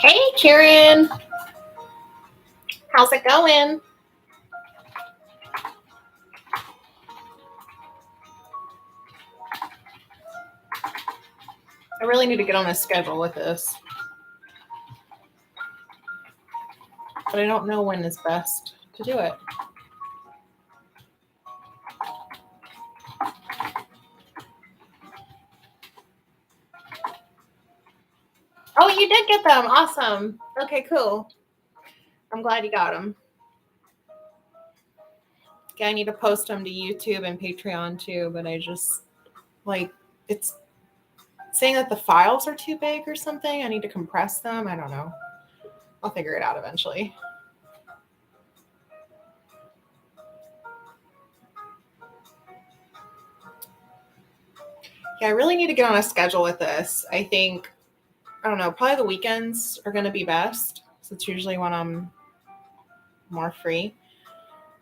Hey, Karen. How's it going? I really need to get on a schedule with this. But I don't know when is best to do it. Oh, you did get them. Awesome. Okay, cool. I'm glad you got them. Yeah, I need to post them to YouTube and Patreon too, but I just, it's saying that the files are too big or something. I need to compress them. I don't know. I'll figure it out eventually. Yeah, I really need to get on a schedule with this. I think, I don't know, probably the weekends are going to be best. So it's usually when I'm more free.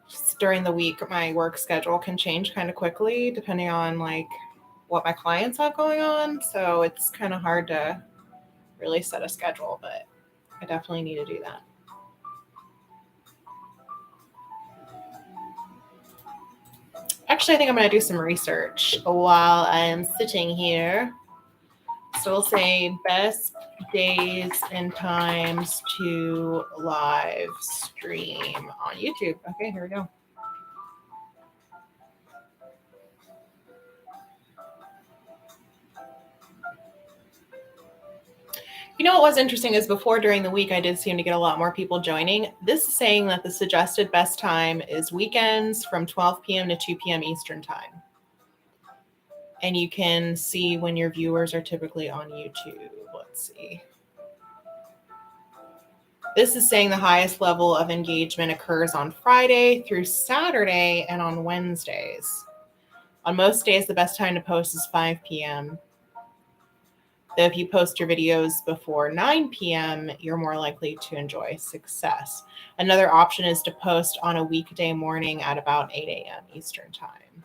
Just during the week, my work schedule can change kind of quickly depending on like what my clients have going on. So it's kind of hard to really set a schedule, but I definitely need to do that. Actually, I think I'm going to do some research while I'm sitting here. So we'll say best days and times to live stream on YouTube. Okay, here we go. You know what was interesting is before during the week, I did seem to get a lot more people joining. This is saying that the suggested best time is weekends from 12 p.m. to 2 p.m. Eastern time. And you can see when your viewers are typically on YouTube. Let's see. This is saying the highest level of engagement occurs on Friday through Saturday and on Wednesdays. On most days, the best time to post is 5 p.m. Though if you post your videos before 9 p.m., you're more likely to enjoy success. Another option is to post on a weekday morning at about 8 a.m. Eastern time.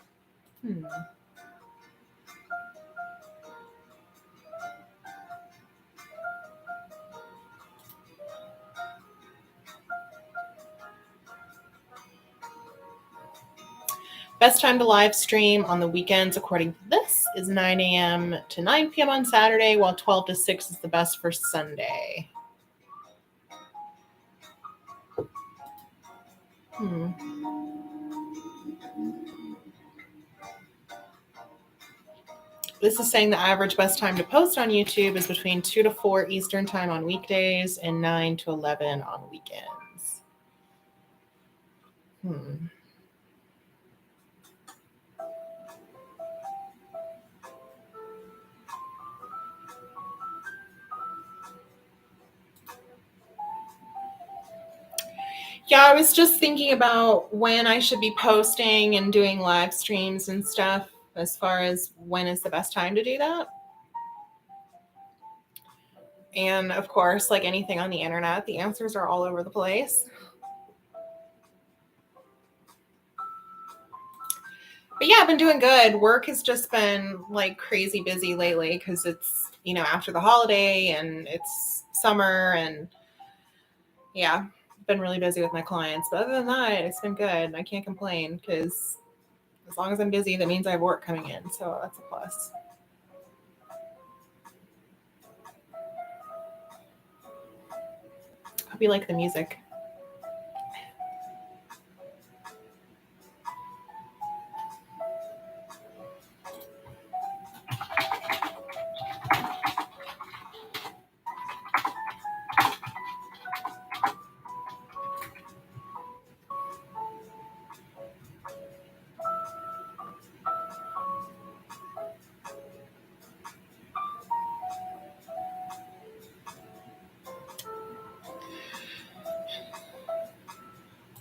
Best time to live stream on the weekends, according to this, is 9 a.m. to 9 p.m. on Saturday, while 12 to 6 is the best for Sunday. This is saying the average best time to post on YouTube is between 2 to 4 Eastern time on weekdays and 9 to 11 on weekends. Yeah, I was just thinking about when I should be posting and doing live streams and stuff as far as when is the best time to do that. And of course, like anything on the internet, the answers are all over the place. But yeah, I've been doing good. Work has just been like crazy busy lately because it's, after the holiday and it's summer and yeah, been really busy with my clients. But other than that, it's been good. I can't complain because as long as I'm busy, that means I have work coming in. So that's a plus. Hope you like the music.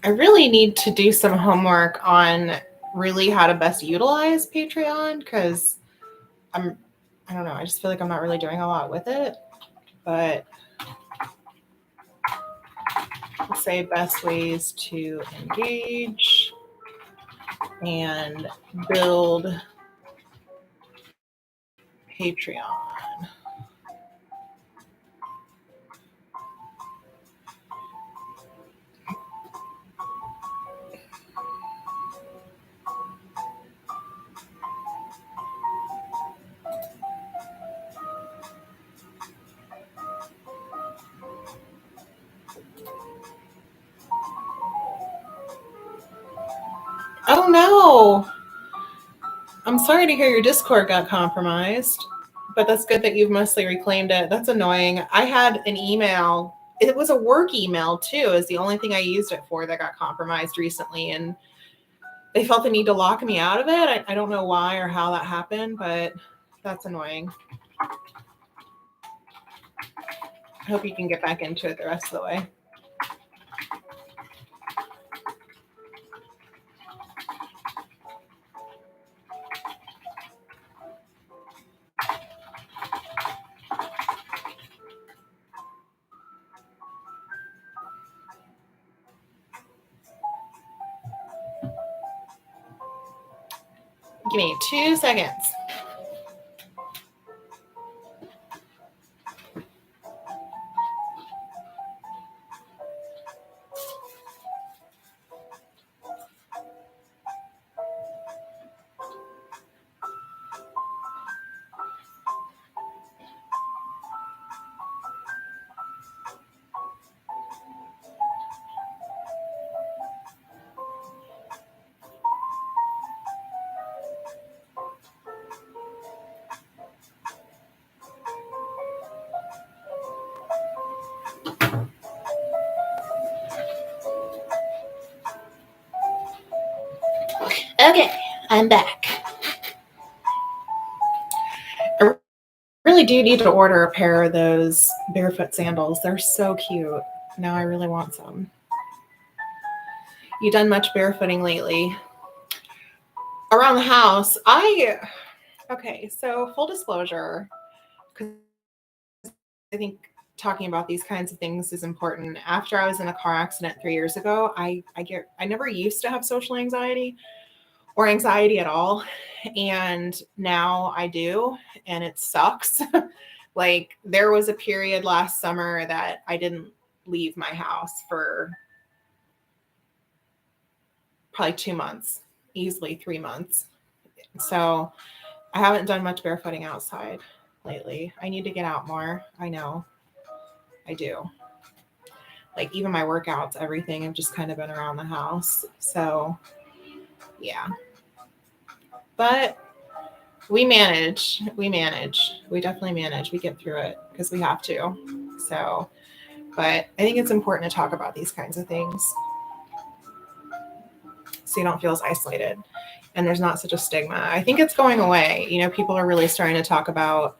I really need to do some homework on really how to best utilize Patreon because I don't know, I just feel like I'm not really doing a lot with it. But let's say best ways to engage and build Patreon. Oh no! I'm sorry to hear your Discord got compromised, but that's good that you've mostly reclaimed it. That's annoying. I had an email. It was a work email too, is the only thing I used it for that got compromised recently. And they felt the need to lock me out of it. I don't know why or how that happened, but that's annoying. I hope you can get back into it the rest of the way. Give me 2 seconds. Okay, I'm back. I really do need to order a pair of those barefoot sandals. They're so cute. Now I really want some. You done much barefooting lately? Around the house, okay, so full disclosure, because I think talking about these kinds of things is important. After I was in a car accident 3 years ago, I never used to have social anxiety or anxiety at all. And now I do, and it sucks. Like there was a period last summer that I didn't leave my house for probably 2 months, easily 3 months. So I haven't done much barefooting outside lately. I need to get out more. I know. I do. Like even my workouts, everything have just kind of been around the house. So yeah. But we manage. We definitely manage. We get through it because we have to. So, but I think it's important to talk about these kinds of things so you don't feel as isolated and there's not such a stigma. I think it's going away. You know, people are really starting to talk about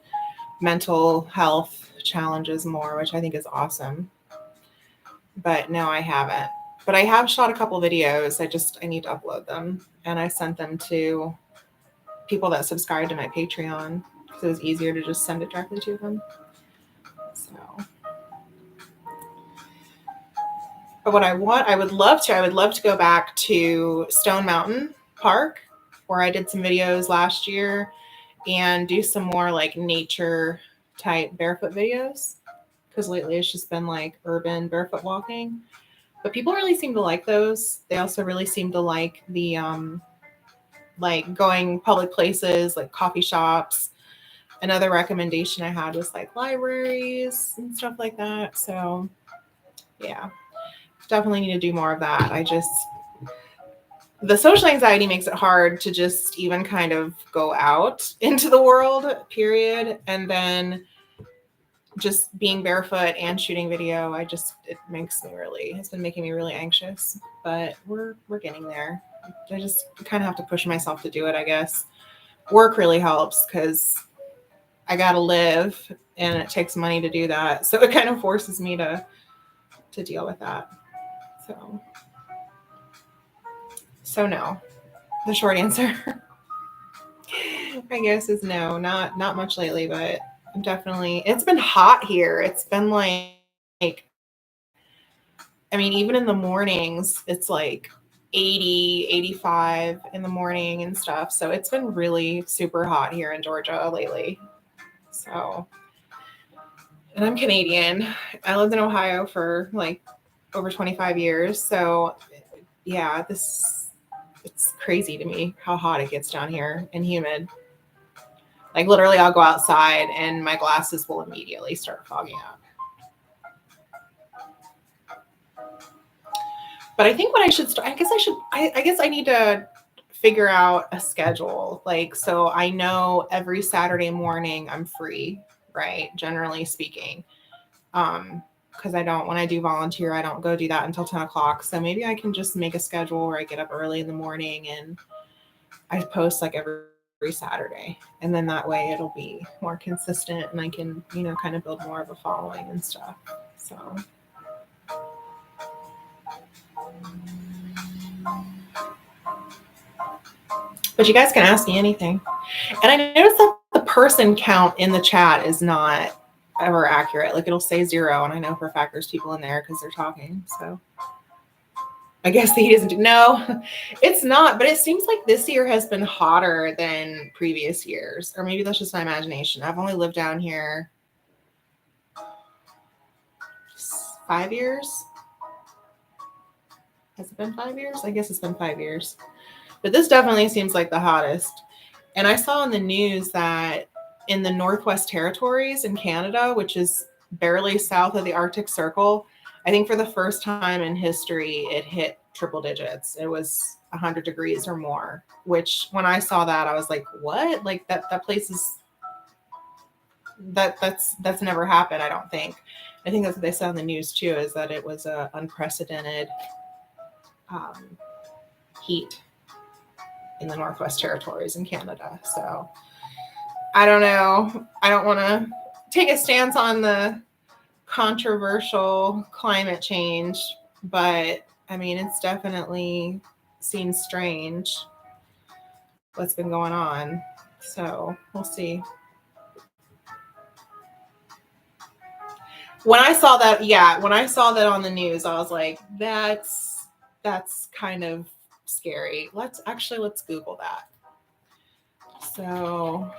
mental health challenges more, which I think is awesome. But no, I haven't. But I have shot a couple videos. I need to upload them. And I sent them to people that subscribe to my Patreon because it was easier to just send it directly to them. So, but what I would love to go back to Stone Mountain Park where I did some videos last year and do some more like nature type barefoot videos. Because lately it's just been like urban barefoot walking. But people really seem to like those. They also really seem to like the like going public places like coffee shops. Another recommendation I had was like libraries and stuff like that. So yeah, definitely need to do more of that. The social anxiety makes it hard to just even kind of go out into the world, period. And then just being barefoot and shooting video, it's been making me really anxious, but we're getting there. I just kind of have to push myself to do it, I guess. Work really helps because I got to live and it takes money to do that. So it kind of forces me to deal with that. So no, the short answer, I guess, is no, not much lately, but it's been hot here. It's been like, I mean, even in the mornings, it's like 80, 85 in the morning and stuff. So it's been really super hot here in Georgia lately. So, and I'm Canadian. I lived in Ohio for like over 25 years. So yeah, it's crazy to me how hot it gets down here and humid. Like literally I'll go outside and my glasses will immediately start fogging up. But I think what I should start, I guess I need to figure out a schedule. Like, so I know every Saturday morning I'm free, right? Generally speaking. Because when I do volunteer, I don't go do that until 10 o'clock. So maybe I can just make a schedule where I get up early in the morning and I post like every Saturday. And then that way it'll be more consistent and I can, kind of build more of a following and stuff. So. But you guys can ask me anything. And I noticed that the person count in the chat is not ever accurate. Like it'll say 0, and I know for a fact there's people in there because they're talking. So I guess the heat isn't. No, it's not. But it seems like this year has been hotter than previous years, or maybe that's just my imagination. I've only lived down here 5 years. Has it been 5 years? I guess it's been 5 years. But this definitely seems like the hottest. And I saw on the news that in the Northwest Territories in Canada, which is barely south of the Arctic Circle, I think for the first time in history, it hit triple digits. It was 100 degrees or more, which when I saw that, I was like, what? Like that place is that's never happened, I don't think. I think that's what they said on the news too, is that it was a unprecedented heat in the Northwest Territories in Canada. So I don't know. I don't want to take a stance on the controversial climate change, but I mean, it's definitely seems strange what's been going on. So we'll see. When I saw that, when I saw that on the news, I was like, that's kind of scary. Let's Google that. So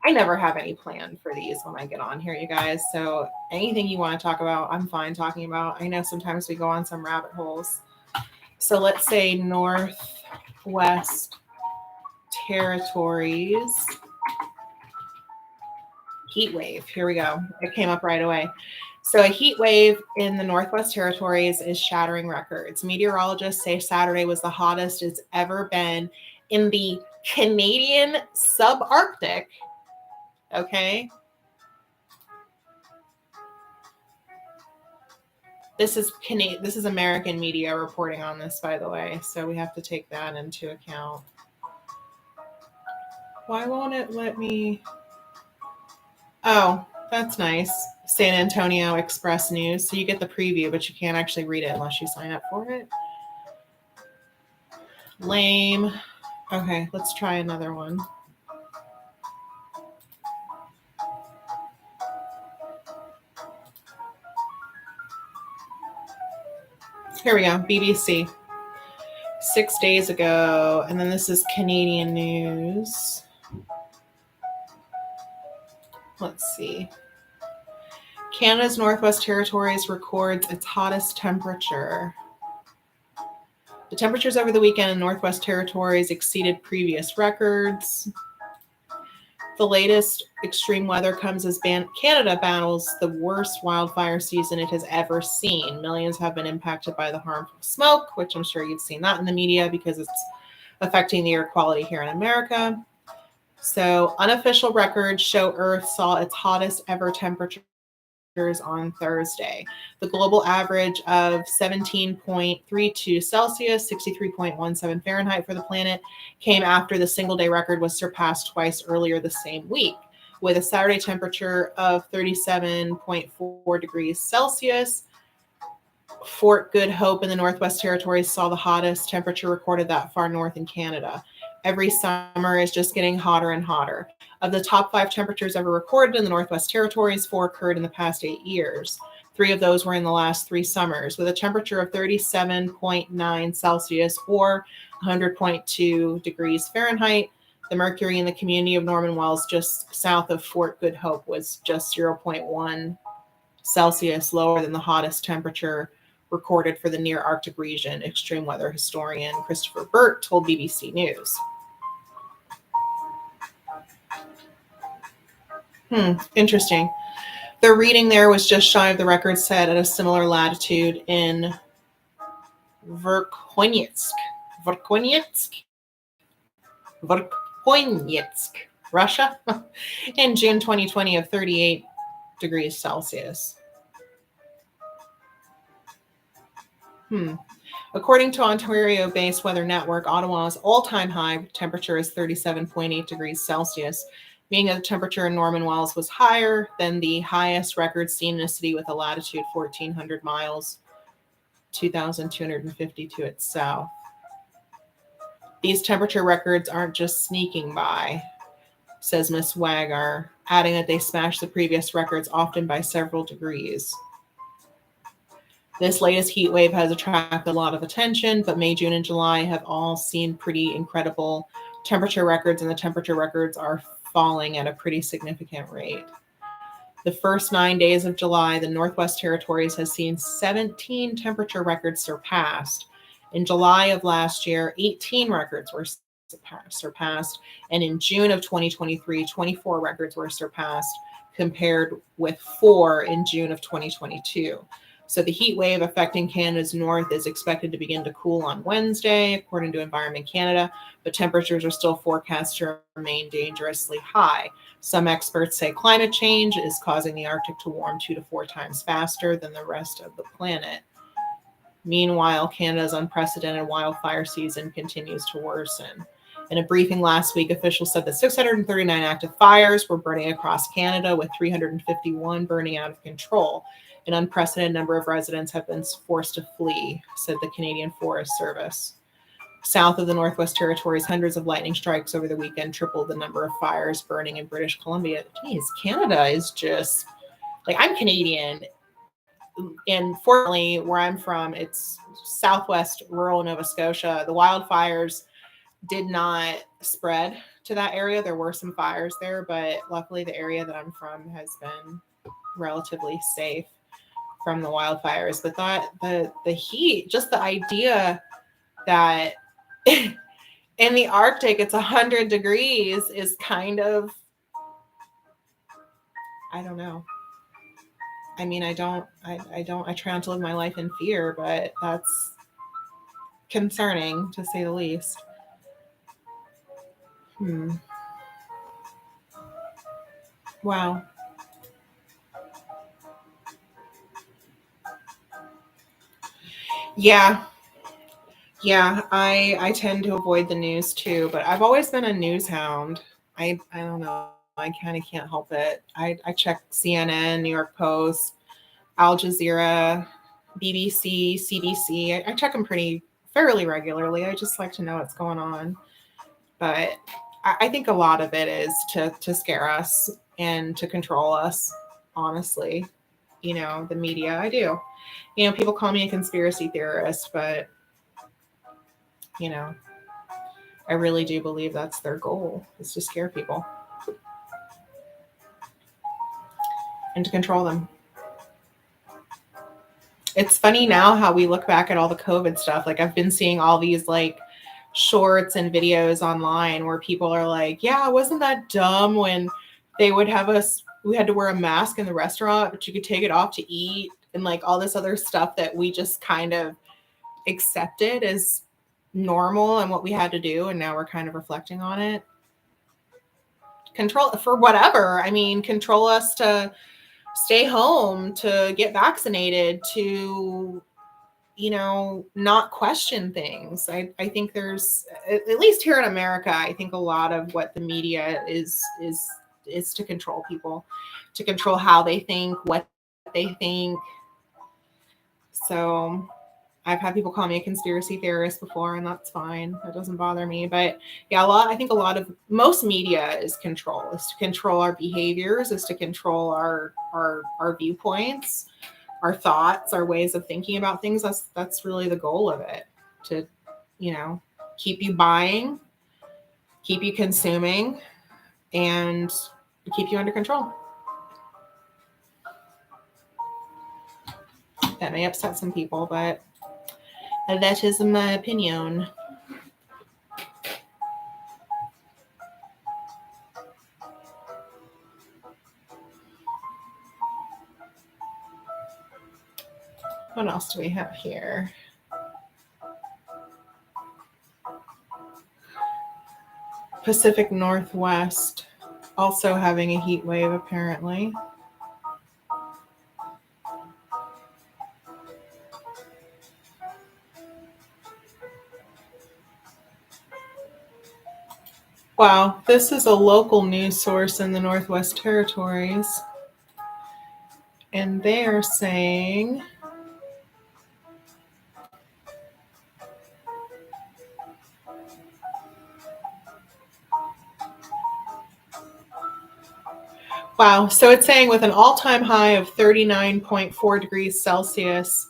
I never have any plan for these when I get on here, you guys. So anything you want to talk about, I'm fine talking about. I know sometimes we go on some rabbit holes. So let's say Northwest Territories heat wave. Here we go. It came up right away. So a heat wave in the Northwest Territories is shattering records. Meteorologists say Saturday was the hottest it's ever been in the Canadian subarctic. Okay. This is American media reporting on this, by the way. So we have to take that into account. Why won't it let me? Oh, that's nice. San Antonio Express News. So you get the preview, but you can't actually read it unless you sign up for it. Lame. Okay, let's try another one. Here we go. BBC. 6 days ago. And then this is Canadian news. Let's see. Canada's Northwest Territories records its hottest temperature. The temperatures over the weekend in Northwest Territories exceeded previous records. The latest extreme weather comes as Canada battles the worst wildfire season it has ever seen. Millions have been impacted by the harmful smoke, which I'm sure you've seen that in the media because it's affecting the air quality here in America. So unofficial records show Earth saw its hottest ever temperatures on Thursday. The global average of 17.32 Celsius, 63.17 Fahrenheit for the planet came after the single-day record was surpassed twice earlier the same week, with a Saturday temperature of 37.4 degrees Celsius. Fort Good Hope in the Northwest Territories saw the hottest temperature recorded that far north in Canada. Every summer is just getting hotter and hotter. Of the top 5 temperatures ever recorded in the Northwest Territories, 4 occurred in the past 8 years. 3 of those were in the last 3 summers, with a temperature of 37.9 Celsius or 100.2 degrees Fahrenheit. The mercury in the community of Norman Wells, just south of Fort Good Hope, was just 0.1 Celsius lower than the hottest temperature recorded for the near Arctic region, extreme weather historian Christopher Burt told BBC News. Interesting. The reading there was just shy of the record set at a similar latitude in Verkhoyansk, Russia, in June 2020 of 38 degrees Celsius. According to Ontario-based Weather Network, Ottawa's all-time high temperature is 37.8 degrees Celsius, meaning that the temperature in Norman Wells was higher than the highest record seen in a city with a latitude 1,400 miles, 2,250 to its south. These temperature records aren't just sneaking by, says Ms. Wagar, adding that they smashed the previous records often by several degrees. This latest heat wave has attracted a lot of attention, but May, June, and July have all seen pretty incredible temperature records, and the temperature records are falling at a pretty significant rate. The first 9 days of July, the Northwest Territories has seen 17 temperature records surpassed. In July of last year, 18 records were surpassed. And in June of 2023, 24 records were surpassed, compared with 4 in June of 2022. So the heat wave affecting Canada's north is expected to begin to cool on Wednesday, according to Environment Canada, but temperatures are still forecast to remain dangerously high. Some experts say climate change is causing the Arctic to warm 2 to 4 times faster than the rest of the planet. Meanwhile, Canada's unprecedented wildfire season continues to worsen. In a briefing last week, officials said that 639 active fires were burning across Canada, with 351 burning out of control. An unprecedented number of residents have been forced to flee, said the Canadian Forest Service. South of the Northwest Territories, hundreds of lightning strikes over the weekend tripled the number of fires burning in British Columbia. Geez, Canada is just like, I'm Canadian, and fortunately, where I'm from, it's southwest rural Nova Scotia. The wildfires did not spread to that area. There were some fires there, but luckily the area that I'm from has been relatively safe from the wildfires. But the heat, just the idea that in the Arctic it's 100 degrees is kind of, I don't know. I mean, I try not to live my life in fear, but that's concerning to say the least. Wow. Yeah. Yeah, I tend to avoid the news too, but I've always been a news hound. I don't know. I kind of can't help it. I check CNN, New York Post, Al Jazeera, BBC, CBC. I check them fairly regularly. I just like to know what's going on. But I think a lot of it is to scare us and to control us, honestly. The media, I do. People call me a conspiracy theorist, but, I really do believe that's their goal, is to scare people and to control them. It's funny now how we look back at all the COVID stuff. Like, I've been seeing all these like shorts and videos online where people are like, yeah, wasn't that dumb when they would have we had to wear a mask in the restaurant, but you could take it off to eat, and like all this other stuff that we just kind of accepted as normal and what we had to do. And now we're kind of reflecting on it. Control for whatever. I mean, control us to stay home, to get vaccinated, to, not question things. I think there's, at least here in America, I think a lot of what the media is to control people, to control how they think, what they think. So I've had people call me a conspiracy theorist before, and that's fine. That doesn't bother me. But yeah, I think most media is to control our behaviors, is to control our viewpoints, our thoughts, our ways of thinking about things. That's really the goal of it, to, keep you buying, keep you consuming, and keep you under control. That may upset some people, but that is my opinion. What else do we have here? Pacific Northwest also having a heat wave, apparently. Wow, this is a local news source in the Northwest Territories. And they are saying wow. So it's saying with an all-time high of 39.4 degrees Celsius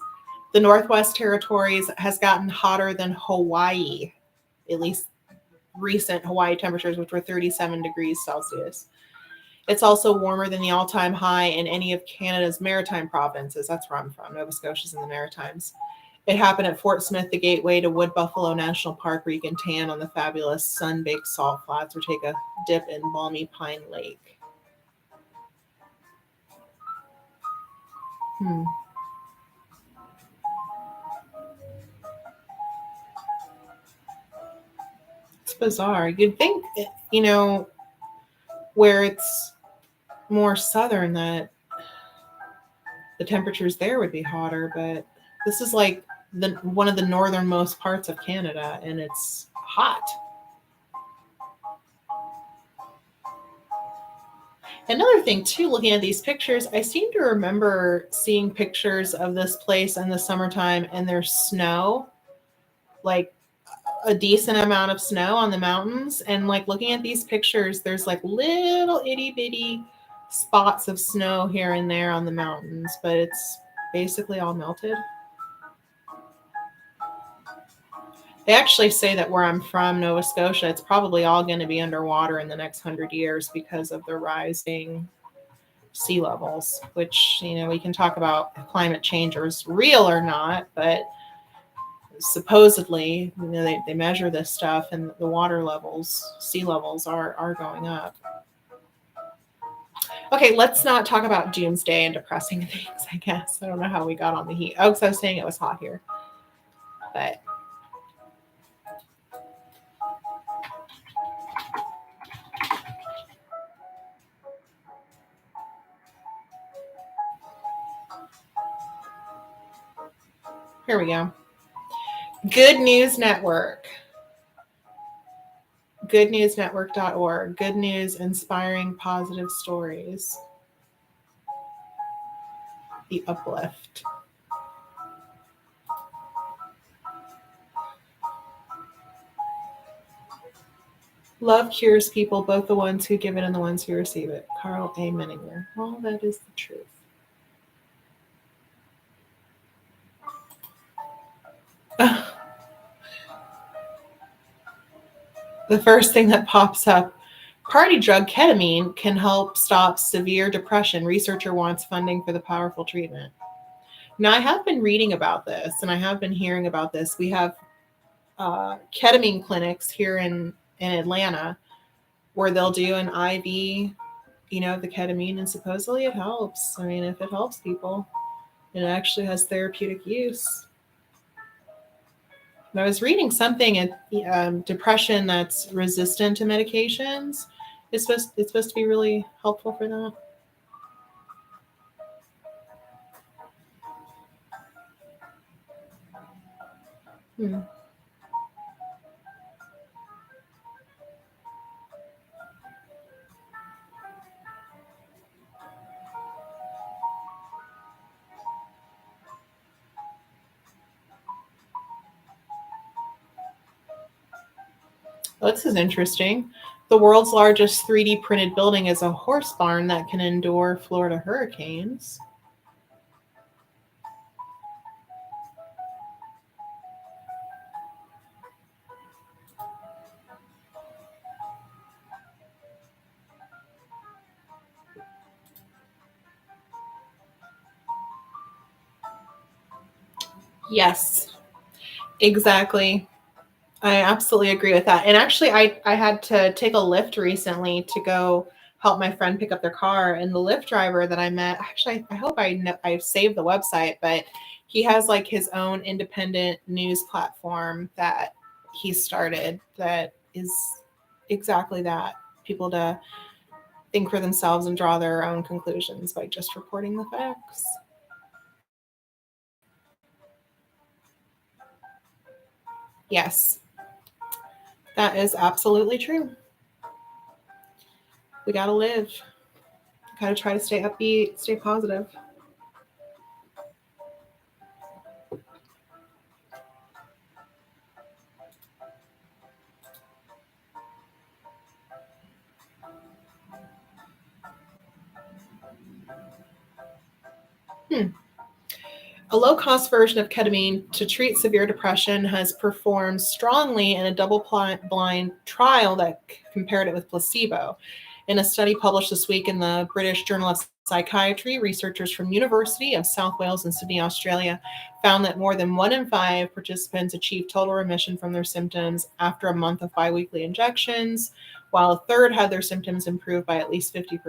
The Northwest Territories has gotten hotter than Hawaii, at least recent Hawaii temperatures, which were 37 degrees Celsius. It's also warmer than the all-time high in any of Canada's maritime provinces. That's where I'm from. Nova Scotia's in the Maritimes. It happened at Fort Smith, the gateway to Wood Buffalo National Park, where you can tan on the fabulous sun-baked salt flats or take a dip in balmy Pine Lake. It's bizarre. You'd think, where it's more southern that the temperatures there would be hotter, but this is like one of the northernmost parts of Canada, and it's hot. Another thing too, looking at these pictures, I seem to remember seeing pictures of this place in the summertime, and there's snow, like a decent amount of snow on the mountains. And like looking at these pictures, there's like little itty bitty spots of snow here and there on the mountains, but it's basically all melted. They actually say that where I'm from, Nova Scotia, it's probably all going to be underwater in the next 100 years because of the rising sea levels, which, we can talk about if climate change is real or not, but supposedly, they measure this stuff and the water levels, sea levels are going up. Okay, let's not talk about doomsday and depressing things, I guess. I don't know how we got on the heat. Oh, because I was saying it was hot here. But here we go. Good News Network. goodnewsnetwork.org. Good news, inspiring positive stories. The uplift. Love cures people, both the ones who give it and the ones who receive it. Carl A. Menninger. Well, that is the truth. The first thing that pops up, party drug ketamine can help stop severe depression. Researcher wants funding for the powerful treatment. Now, I have been reading about this, and I have been hearing about this. We have ketamine clinics here in Atlanta where they'll do an IV, the ketamine, and supposedly it helps. I mean, if it helps people, it actually has therapeutic use. I was reading something, depression that's resistant to medications. It's supposed to be really helpful for that. Well, this is interesting. The world's largest 3D printed building is a horse barn that can endure Florida hurricanes. Yes, exactly. I absolutely agree with that. And actually, I had to take a Lyft recently to go help my friend pick up their car. And the Lyft driver that I met, actually, I hope I've saved the website, but he has like his own independent news platform that he started that is exactly that. People to think for themselves and draw their own conclusions by just reporting the facts. Yes, that is absolutely true. We got to live. Got to try to stay upbeat, stay positive. A low-cost version of ketamine to treat severe depression has performed strongly in a double-blind trial that compared it with placebo. In a study published this week in the British Journal of Psychiatry, researchers from University of South Wales and Sydney, Australia, found that more than 1 in 5 participants achieved total remission from their symptoms after a month of biweekly injections, while a third had their symptoms improved by at least 50%.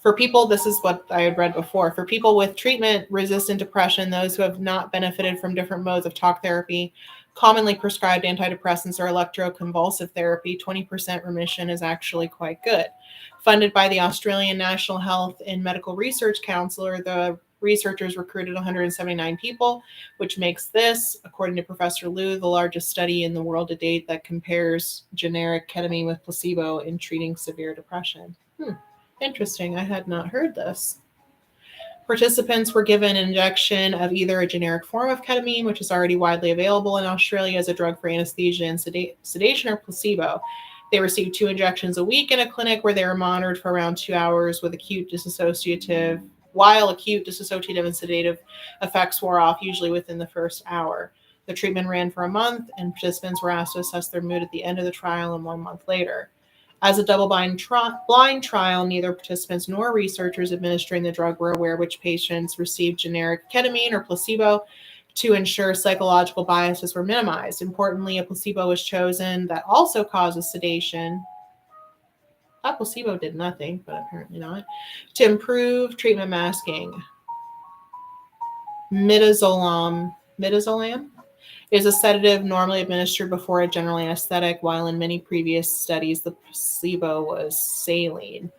For people, this is what I had read before. For people with treatment-resistant depression, those who have not benefited from different modes of talk therapy, commonly prescribed antidepressants or electroconvulsive therapy, 20% remission is actually quite good. Funded by the Australian National Health and Medical Research Council, the researchers recruited 179 people, which makes this, according to Professor Liu, the largest study in the world to date that compares generic ketamine with placebo in treating severe depression. Interesting. I had not heard this. Participants were given an injection of either a generic form of ketamine, which is already widely available in Australia as a drug for anesthesia and sedation, or placebo. They received 2 injections a week in a clinic where they were monitored for around 2 hours while acute dissociative and sedative effects wore off, usually within the first hour. The treatment ran for a month, and participants were asked to assess their mood at the end of the trial and 1 month later. As a double-blind trial, neither participants nor researchers administering the drug were aware which patients received generic ketamine or placebo to ensure psychological biases were minimized. Importantly, a placebo was chosen that also causes sedation. That placebo did nothing, but apparently not, to improve treatment masking. Midazolam is a sedative normally administered before a general anesthetic, while in many previous studies the placebo was saline.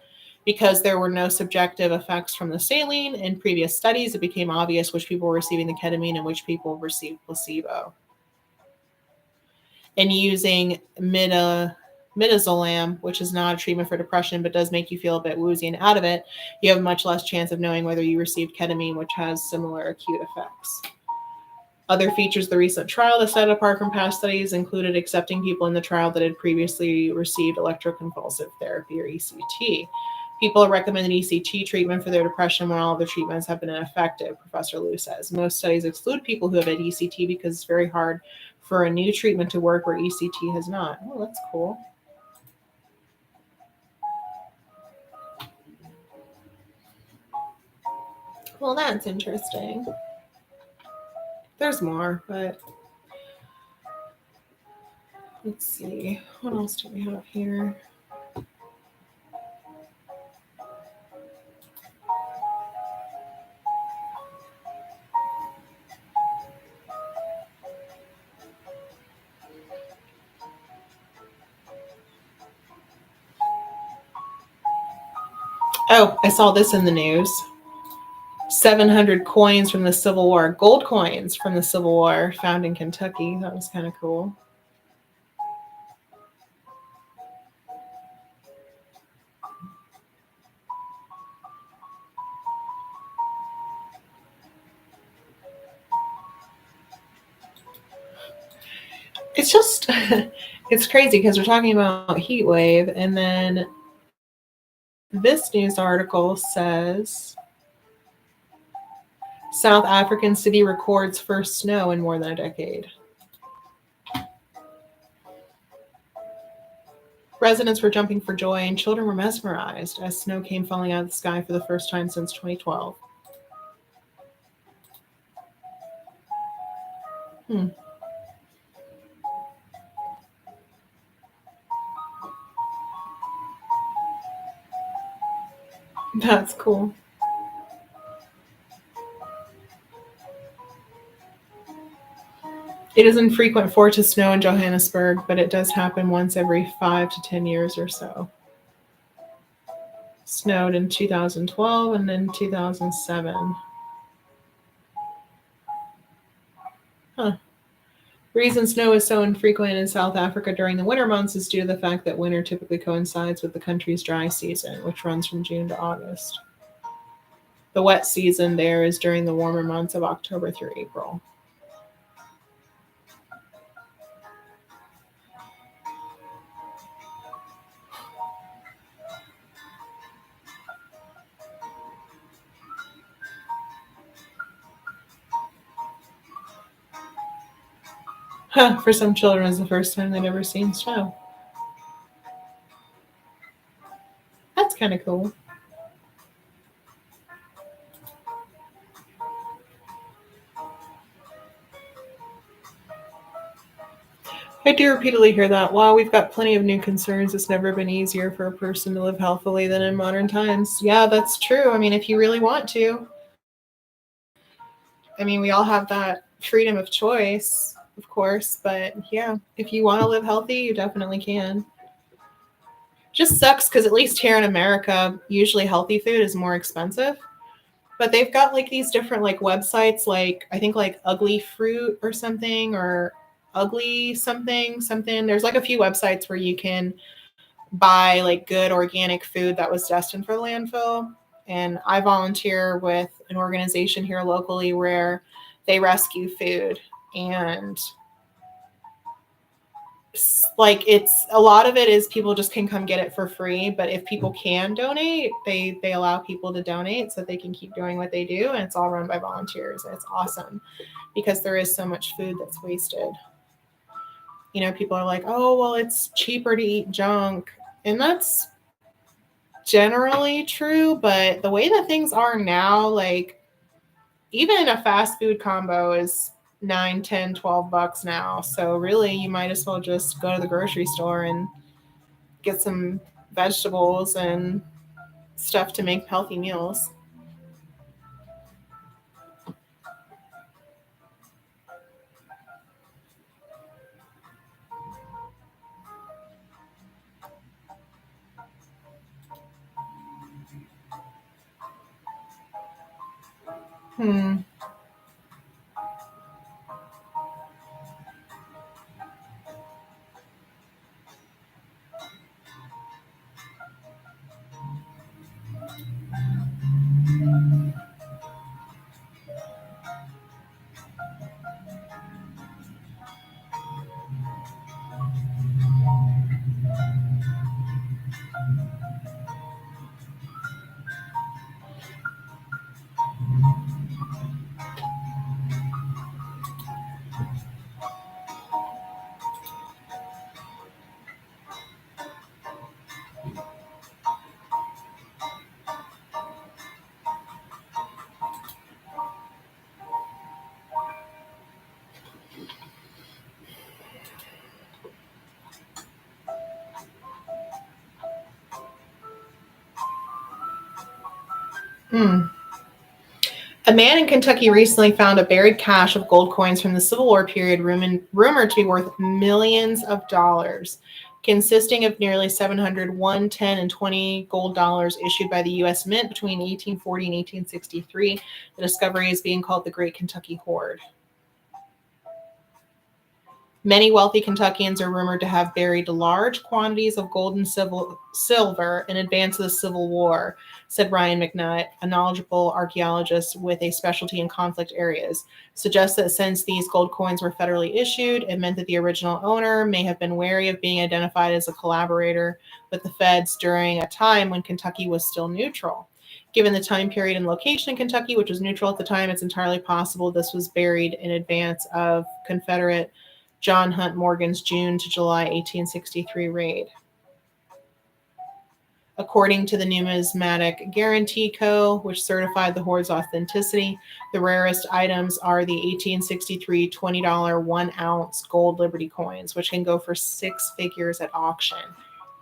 Because there were no subjective effects from the saline in previous studies, it became obvious which people were receiving the ketamine and which people received placebo. And using midazolam, which is not a treatment for depression but does make you feel a bit woozy and out of it, you have much less chance of knowing whether you received ketamine, which has similar acute effects. Other features of the recent trial that set it apart from past studies included accepting people in the trial that had previously received electroconvulsive therapy, or ECT. People recommended ECT treatment for their depression when all other treatments have been ineffective, Professor Liu says. Most studies exclude people who have had ECT because it's very hard for a new treatment to work where ECT has not. Oh, that's cool. Well, that's interesting. There's more, but let's see. What else do we have here? Oh, I saw this in the news. 700 coins from the Civil War, gold coins from the Civil War, found in Kentucky. That was kind of cool. It's just, it's crazy because we're talking about heat wave, and then this news article says South African city records first snow in more than a decade. Residents were jumping for joy and children were mesmerized as snow came falling out of the sky for the first time since 2012. That's cool. It is infrequent for it to snow in Johannesburg, but it does happen once every 5 to 10 years or so. Snowed in 2012 and then 2007. Huh. The reason snow is so infrequent in South Africa during the winter months is due to the fact that winter typically coincides with the country's dry season, which runs from June to August. The wet season there is during the warmer months of October through April. For some children, it's the first time they've ever seen snow. That's kind of cool. I do repeatedly hear that. While we've got plenty of new concerns, it's never been easier for a person to live healthily than in modern times. Yeah, that's true. I mean, if you really want to, I mean, we all have that freedom of choice, of course, but yeah, if you want to live healthy, you definitely can. Just sucks because at least here in America, usually healthy food is more expensive. But they've got like these different like websites, like I think like Ugly Fruit or something, or Ugly something, something. There's like a few websites where you can buy like good organic food that was destined for the landfill. And I volunteer with an organization here locally where they rescue food. And like it's a lot of it is people just can come get it for free, but if people can donate, they allow people to donate so they can keep doing what they do, and it's all run by volunteers, and it's awesome because there is so much food that's wasted. You know, people are like, oh well, it's cheaper to eat junk, and that's generally true, but the way that things are now, like even a fast food combo is 9, 10, 12 bucks now, so really you might as well just go to the grocery store and get some vegetables and stuff to make healthy meals. Hmm. Hmm. A man in Kentucky recently found a buried cache of gold coins from the Civil War period, rumored to be worth millions of dollars, consisting of nearly 700 1, 10, and 20 gold dollars issued by the U.S. Mint between 1840 and 1863. The discovery is being called the Great Kentucky Hoard. Many wealthy Kentuckians are rumored to have buried large quantities of gold and silver in advance of the Civil War, said Ryan McNutt, a knowledgeable archaeologist with a specialty in conflict areas. Suggests that since these gold coins were federally issued, it meant that the original owner may have been wary of being identified as a collaborator with the feds during a time when Kentucky was still neutral. Given the time period and location in Kentucky, which was neutral at the time, it's entirely possible this was buried in advance of Confederate John Hunt Morgan's June to July 1863 raid. According to the Numismatic Guarantee Co., which certified the hoard's authenticity, the rarest items are the 1863 $20 1-ounce gold Liberty coins, which can go for six figures at auction.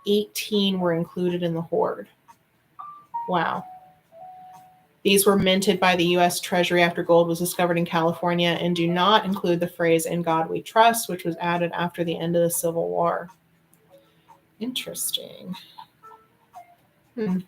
18 were included in the hoard. Wow. These were minted by the U.S. Treasury after gold was discovered in California and do not include the phrase "In God We Trust," which was added after the end of the Civil War. Interesting. Hmm.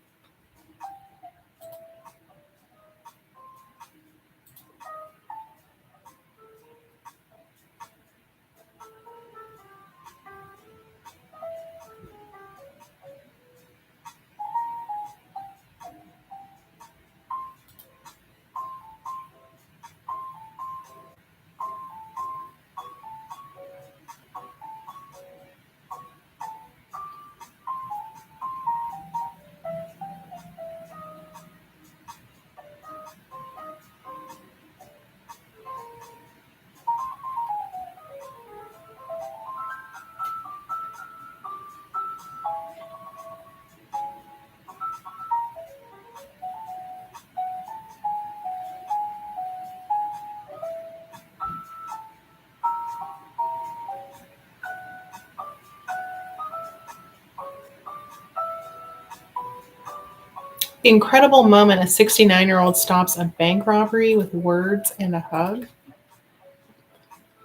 The incredible moment a 69-year-old stops a bank robbery with words and a hug.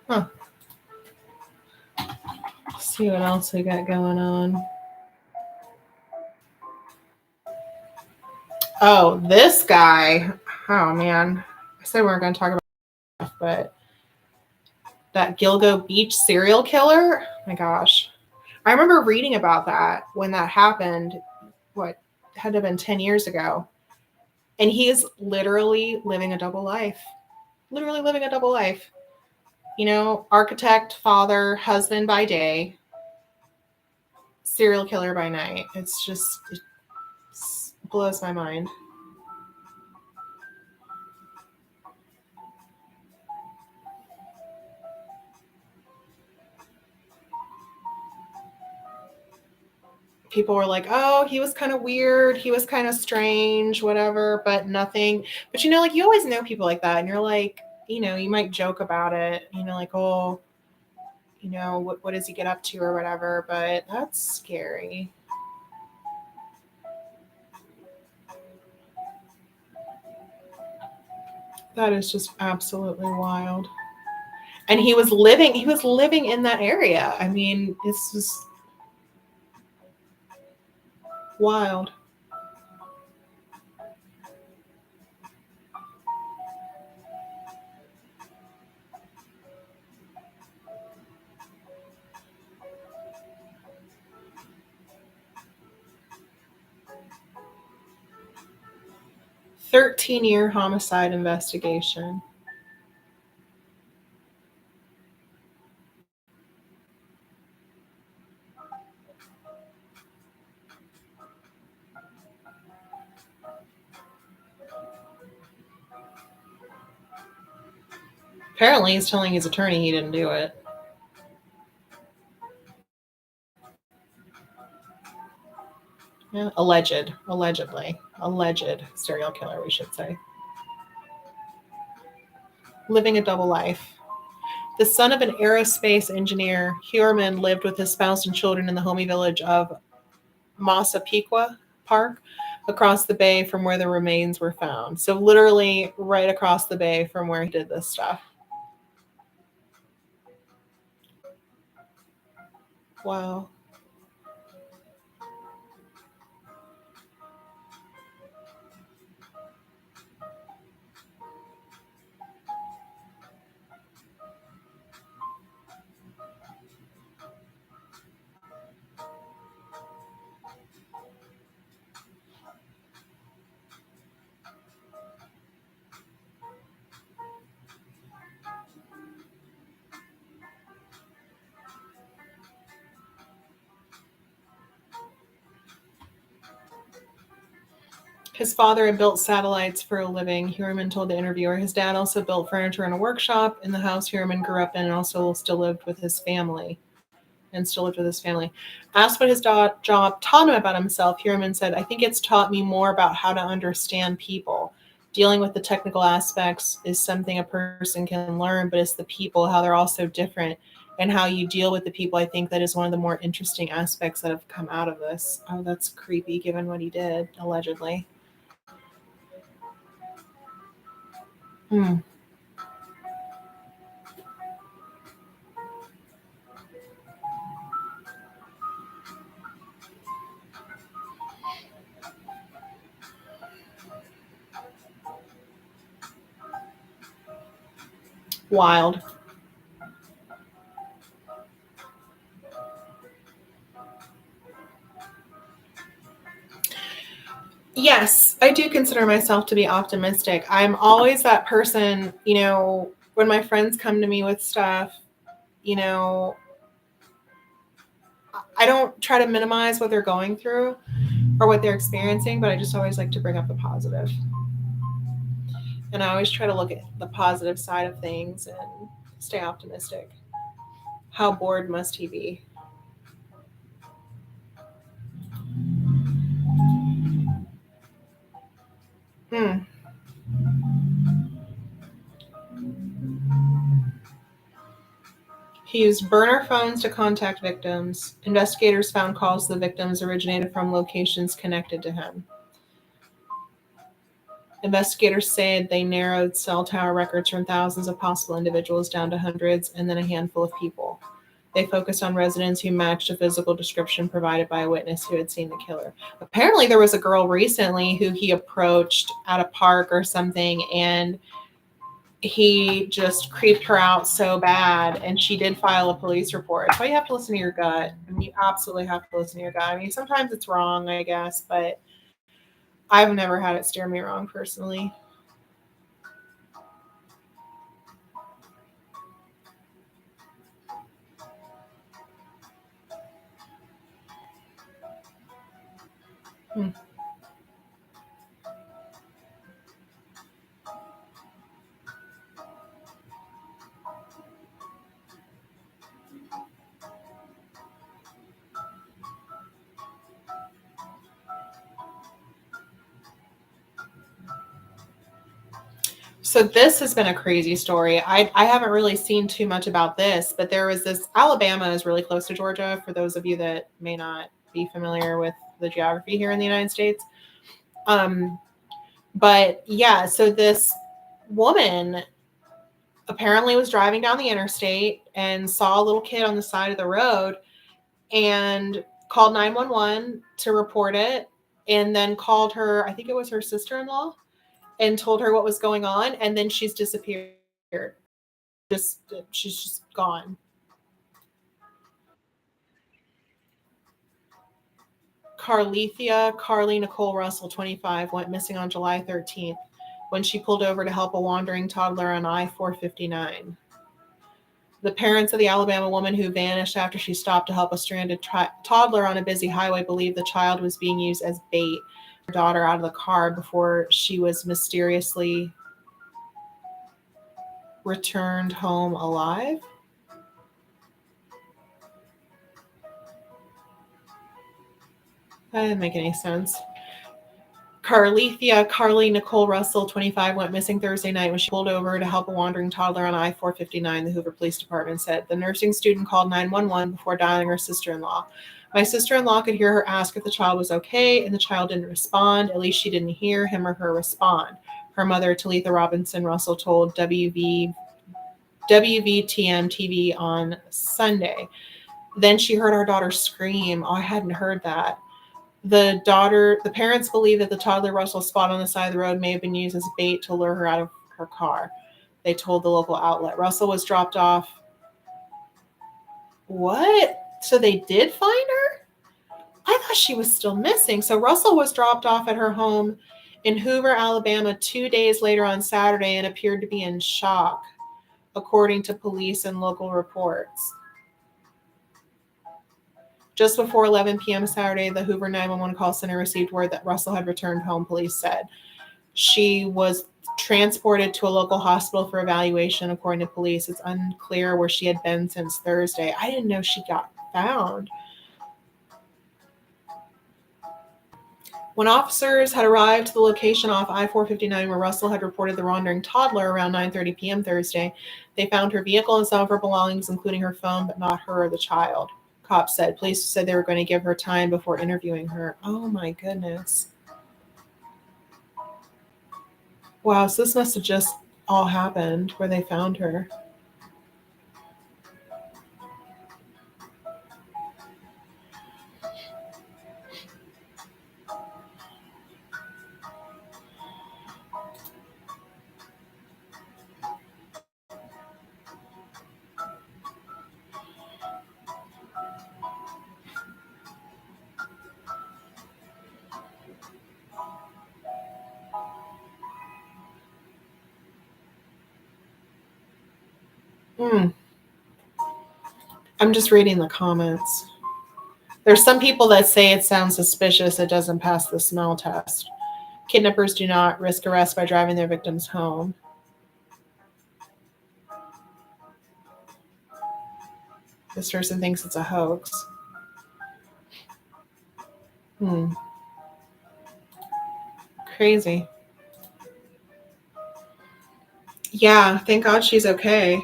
Huh. Let's see what else we got going on. Oh, this guy. Oh, man. I said we weren't going to talk about it, but that Gilgo Beach serial killer. Oh my gosh. I remember reading about that when that happened. What had to have been 10 years ago. And he is literally living a double life. Literally living a double life. You know, architect, father, husband by day, serial killer by night. It's just, it blows my mind. People were like, oh, he was kind of weird. He was kind of strange, whatever, but nothing. But, you know, like you always know people like that. And you're like, you know, you might joke about it, you know, like, oh, you know, what does he get up to or whatever. But that's scary. That is just absolutely wild. And he was living in that area. I mean, it's just wild. 13-year homicide investigation. Apparently, he's telling his attorney he didn't do it. Yeah, allegedly, alleged serial killer, we should say. Living a double life. The son of an aerospace engineer, Huerman lived with his spouse and children in the homey village of Massapequa Park, across the bay from where the remains were found. So literally right across the bay from where he did this stuff. Wow. His father had built satellites for a living, Huerman told the interviewer. His dad also built furniture in a workshop in the house Huerman grew up in and also still lived with his family. Asked what his job taught him about himself, Huerman said, I think it's taught me more about how to understand people. Dealing with the technical aspects is something a person can learn, but it's the people, how they're all so different, and how you deal with the people. I think that is one of the more interesting aspects that have come out of this. Oh, that's creepy given what he did, allegedly. Hmm. Wild. Yes, I do consider myself to be optimistic. I'm always that person, you know, when my friends come to me with stuff, you know, I don't try to minimize what they're going through or what they're experiencing, but I just always like to bring up the positive. And I always try to look at the positive side of things and stay optimistic. How bored must he be? Hmm. He used burner phones to contact victims. Investigators found calls to the victims originated from locations connected to him. Investigators said they narrowed cell tower records from thousands of possible individuals down to hundreds and then a handful of people. They focused on residents who matched a physical description provided by a witness who had seen the killer. Apparently, there was a girl recently who he approached at a park or something, and he just creeped her out so bad, and she did file a police report. So you have to listen to your gut. I mean, you absolutely have to listen to your gut. I mean, sometimes it's wrong, I guess, but I've never had it steer me wrong personally. Hmm. So this has been a crazy story. I haven't really seen too much about this, but there was this. Alabama is really close to Georgia, for those of you that may not be familiar with the geography here in the United States. But yeah, so this woman apparently was driving down the interstate and saw a little kid on the side of the road and called 911 to report it, and then called her, I think it was her sister-in-law, and told her what was going on, and then she's disappeared. Just she's just gone. Carly Nicole Russell, 25, went missing on July 13th when she pulled over to help a wandering toddler on I-459. The parents of the Alabama woman who vanished after she stopped to help a stranded toddler on a busy highway believe the child was being used as bait. Her daughter out of the car before she was mysteriously returned home alive. That didn't make any sense. Carly Nicole Russell, 25, went missing Thursday night when she pulled over to help a wandering toddler on I-459, the Hoover Police Department said. The nursing student called 911 before dialing her sister-in-law. My sister-in-law could hear her ask if the child was okay, and the child didn't respond. At least she didn't hear him or her respond. Her mother, Talitha Robinson Russell, told WVTM TV on Sunday. Then she heard our daughter scream. Oh, I hadn't heard that. The parents believe that the toddler Russell spot on the side of the road may have been used as bait to lure her out of her car. They told the local outlet. Russell was dropped off. What? So they did find her? I thought she was still missing. So Russell was dropped off at her home in Hoover, Alabama, 2 days later on Saturday and appeared to be in shock, according to police and local reports. Just before 11 p.m. Saturday, the Hoover 911 call center received word that Russell had returned home, police said. She was transported to a local hospital for evaluation, according to police. It's unclear where she had been since Thursday. I didn't know she got found. When officers had arrived to the location off I-459 where Russell had reported the wandering toddler around 9:30 p.m. Thursday, they found her vehicle and some of her belongings, including her phone, but not her or the child. Cops said. Police said they were going to give her time before interviewing her. Oh my goodness. Wow, so this must have just all happened where they found her. I'm just reading the comments. There's some people that say it sounds suspicious. It doesn't pass the smell test. Kidnappers do not risk arrest by driving their victims home. This person thinks it's a hoax. Crazy. Yeah, thank God she's okay.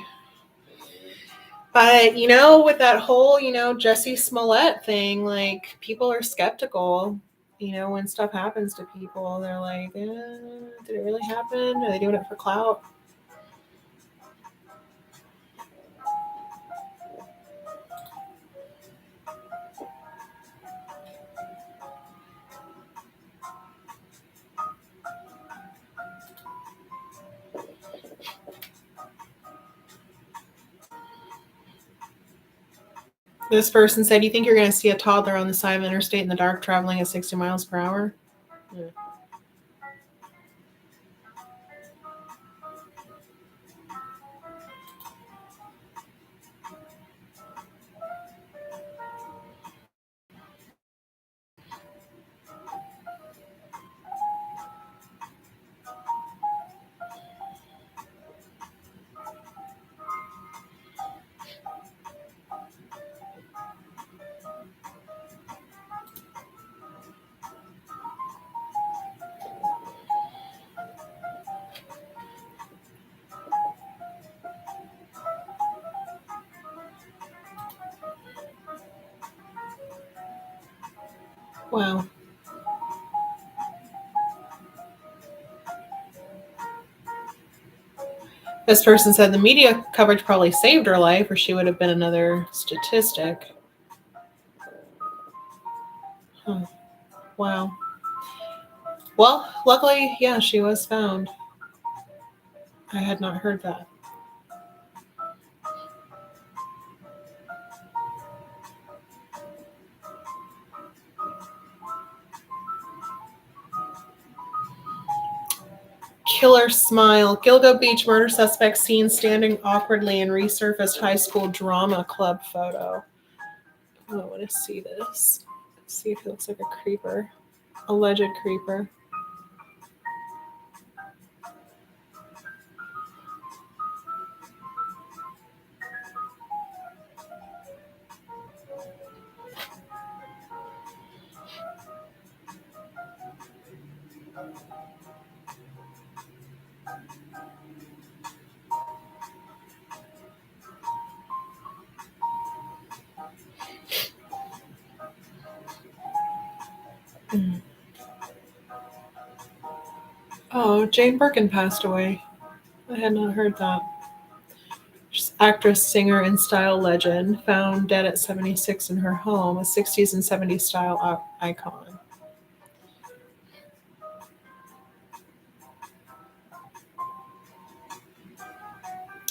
But, with that whole, Jussie Smollett thing, like, people are skeptical. you know, when stuff happens to people, they're like, did it really happen? Are they doing it for clout? This person said, you think you're going to see a toddler on the side of the interstate in the dark traveling at 60 miles per hour? Yeah. Wow. This person said the media coverage probably saved her life, or she would have been another statistic. Huh. Wow. Well, luckily, yeah, she was found. I had not heard that. Killer smile. Gilgo Beach murder suspect seen standing awkwardly in resurfaced high school drama club photo. Oh, I want to see this. Let's see if he looks like a creeper. Alleged creeper. Oh, Jane Birkin passed away. I had not heard that. She's actress, singer, and style legend, found dead at 76 in her home, a 60s and 70s style icon.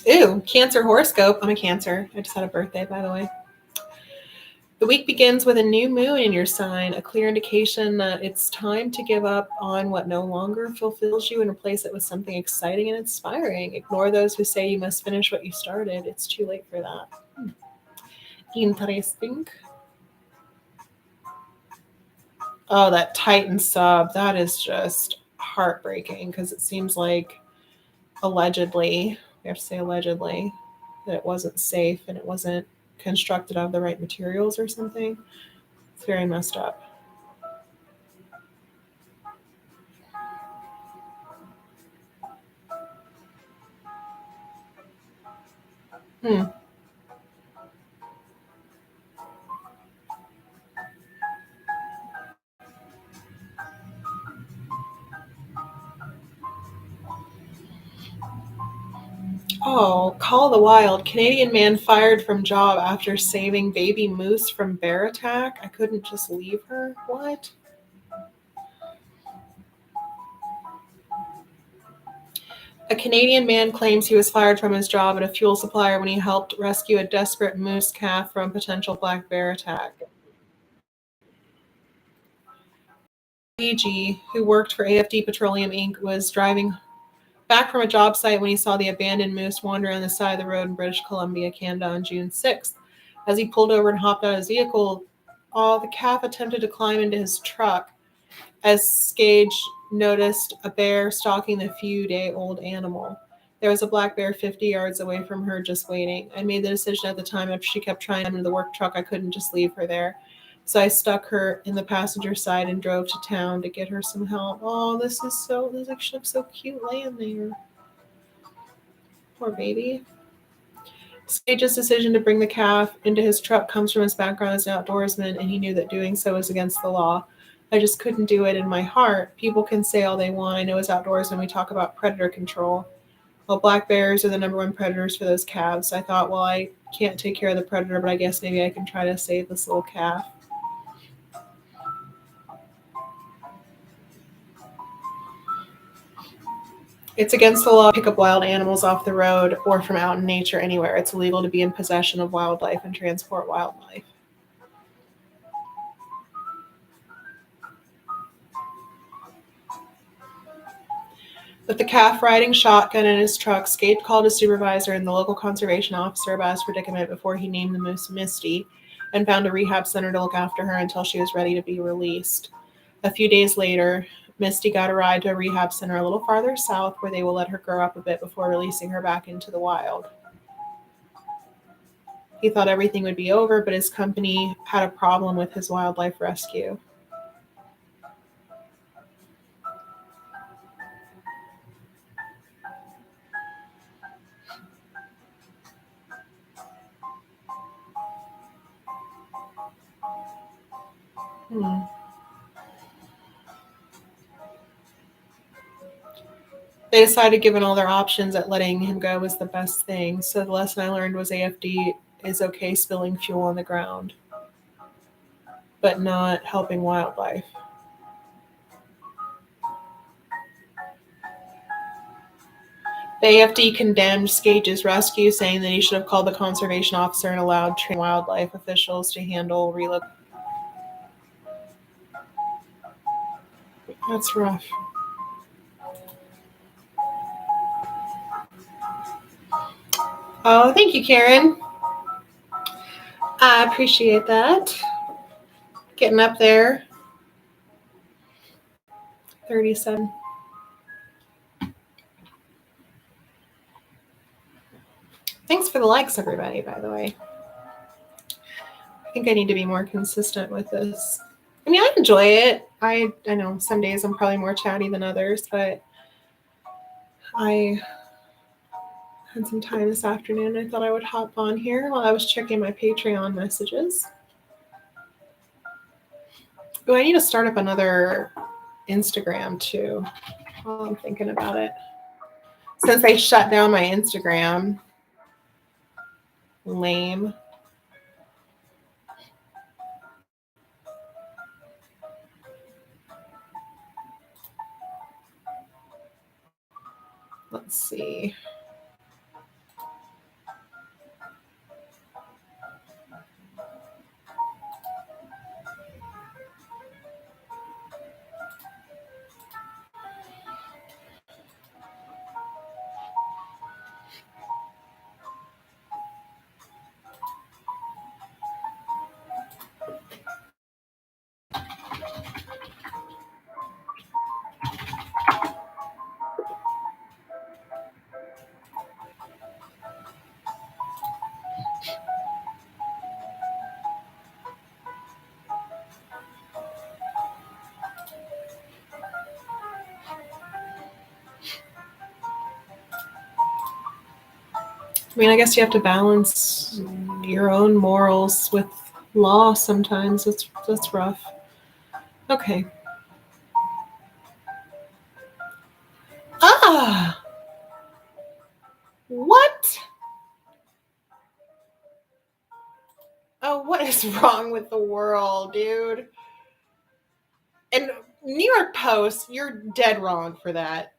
Ew, Cancer horoscope. I'm a Cancer. I just had a birthday, by the way. The week begins with a new moon in your sign, a clear indication that it's time to give up on what no longer fulfills you and replace it with something exciting and inspiring. Ignore those who say you must finish what you started. It's too late for that. Interesting. Oh, that Titan sub. That is just heartbreaking because it seems like allegedly, we have to say allegedly, that it wasn't safe and it wasn't constructed out of the right materials or something. It's very messed up. Hmm. Oh, Call of the Wild. Canadian man fired from job after saving baby moose from bear attack. I couldn't just leave her. What? A Canadian man claims he was fired from his job at a fuel supplier when he helped rescue a desperate moose calf from potential black bear attack. AG, who worked for AFD Petroleum Inc., was driving back from a job site when he saw the abandoned moose wandering on the side of the road in British Columbia, Canada on June 6th. As he pulled over and hopped out of his vehicle, the calf attempted to climb into his truck as Gage noticed a bear stalking the few-day-old animal. There was a black bear 50 yards away from her just waiting. I made the decision at the time after she kept trying to into the work truck, I couldn't just leave her there. So I stuck her in the passenger side and drove to town to get her some help. Oh, this like she looks so cute laying there. Poor baby. Sage's decision to bring the calf into his truck comes from his background as an outdoorsman, and he knew that doing so was against the law. I just couldn't do it in my heart. People can say all they want. I know it's outdoors when we talk about predator control. Well, black bears are the number one predators for those calves. So I thought, well, I can't take care of the predator, but I guess maybe I can try to save this little calf. It's against the law to pick up wild animals off the road or from out in nature anywhere. It's illegal to be in possession of wildlife and transport wildlife. With the calf riding shotgun in his truck, Skate called his supervisor and the local conservation officer about his predicament before he named the moose Misty and found a rehab center to look after her until she was ready to be released. A few days later, Misty got a ride to a rehab center a little farther south where they will let her grow up a bit before releasing her back into the wild. He thought everything would be over, but his company had a problem with his wildlife rescue. They decided, given all their options, that letting him go was the best thing. So the lesson I learned was AFD is okay spilling fuel on the ground, but not helping wildlife. The AFD condemned Skage's rescue, saying that he should have called the conservation officer and allowed trained wildlife officials to handle relocation. That's rough. Oh, thank you, Karen. I appreciate that. Getting up there. 37. Thanks for the likes, everybody, by the way. I think I need to be more consistent with this. I mean, I enjoy it. I know some days I'm probably more chatty than others, but I had some time this afternoon. I thought I would hop on here while I was checking my Patreon messages. Oh, I need to start up another Instagram too while I'm thinking about it. Since they shut down my Instagram. Lame. Let's see. I mean, I guess you have to balance your own morals with law sometimes. That's rough. Okay. Ah! What? Oh, what is wrong with the world, dude? And New York Post, you're dead wrong for that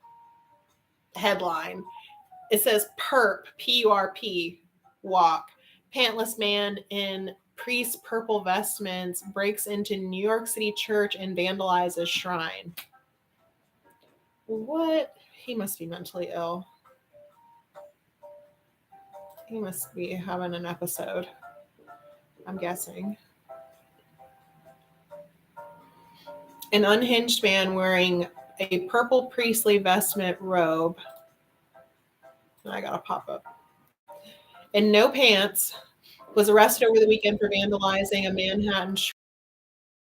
headline. It says perp, P-U-R-P, walk. Pantless man in priest purple vestments breaks into New York City church and vandalizes shrine. What? He must be mentally ill. He must be having an episode, I'm guessing. An unhinged man wearing a purple priestly vestment robe. I got a pop up. And no pants, was arrested over the weekend for vandalizing a Manhattan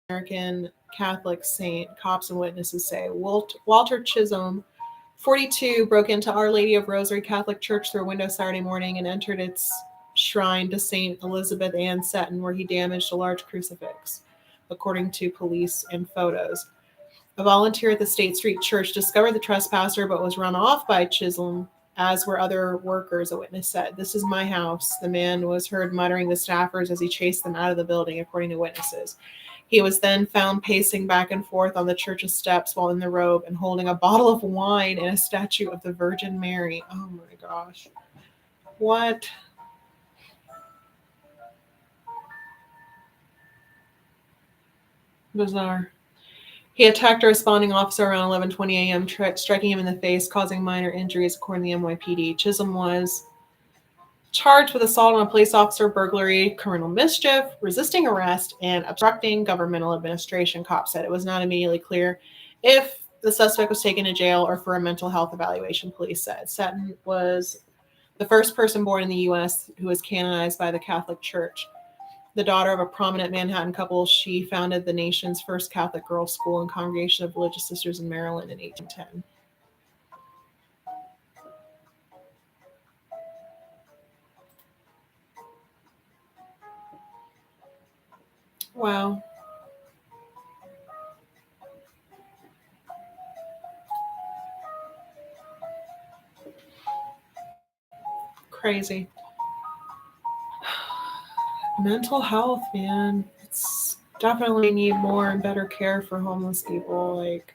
American Catholic saint, cops and witnesses say. Walter Chisholm, 42, broke into Our Lady of Rosary Catholic Church through a window Saturday morning and entered its shrine to St. Elizabeth Ann Seton, where he damaged a large crucifix. according to police and photos. A volunteer at the State Street Church discovered the trespasser but was run off by Chisholm, as were other workers, a witness said. "This is my house," the man was heard muttering to staffers as he chased them out of the building, according to witnesses. He was then found pacing back and forth on the church's steps while in the robe and holding a bottle of wine and a statue of the Virgin Mary. Oh my gosh. What? Bizarre. He attacked a responding officer around 11:20 a.m., striking him in the face, causing minor injuries, according to the NYPD. Chisholm was charged with assault on a police officer, burglary, criminal mischief, resisting arrest, and obstructing governmental administration, cops said. It was not immediately clear if the suspect was taken to jail or for a mental health evaluation, police said. Seton was the first person born in the U.S. who was canonized by the Catholic Church. The daughter of a prominent Manhattan couple, she founded the nation's first Catholic girls' school and Congregation of Religious Sisters in Maryland in 1810. Wow. Crazy. Mental health, man. It's definitely need more and better care for homeless people. Like,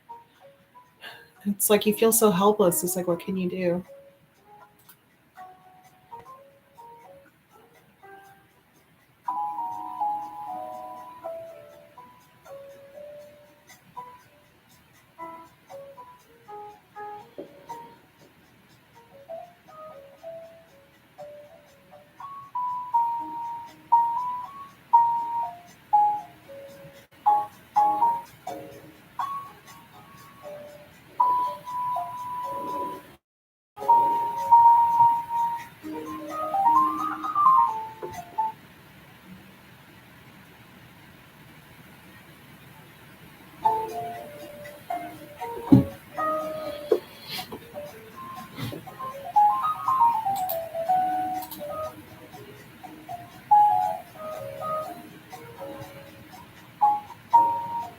it's like you feel so helpless. It's like, what can you do?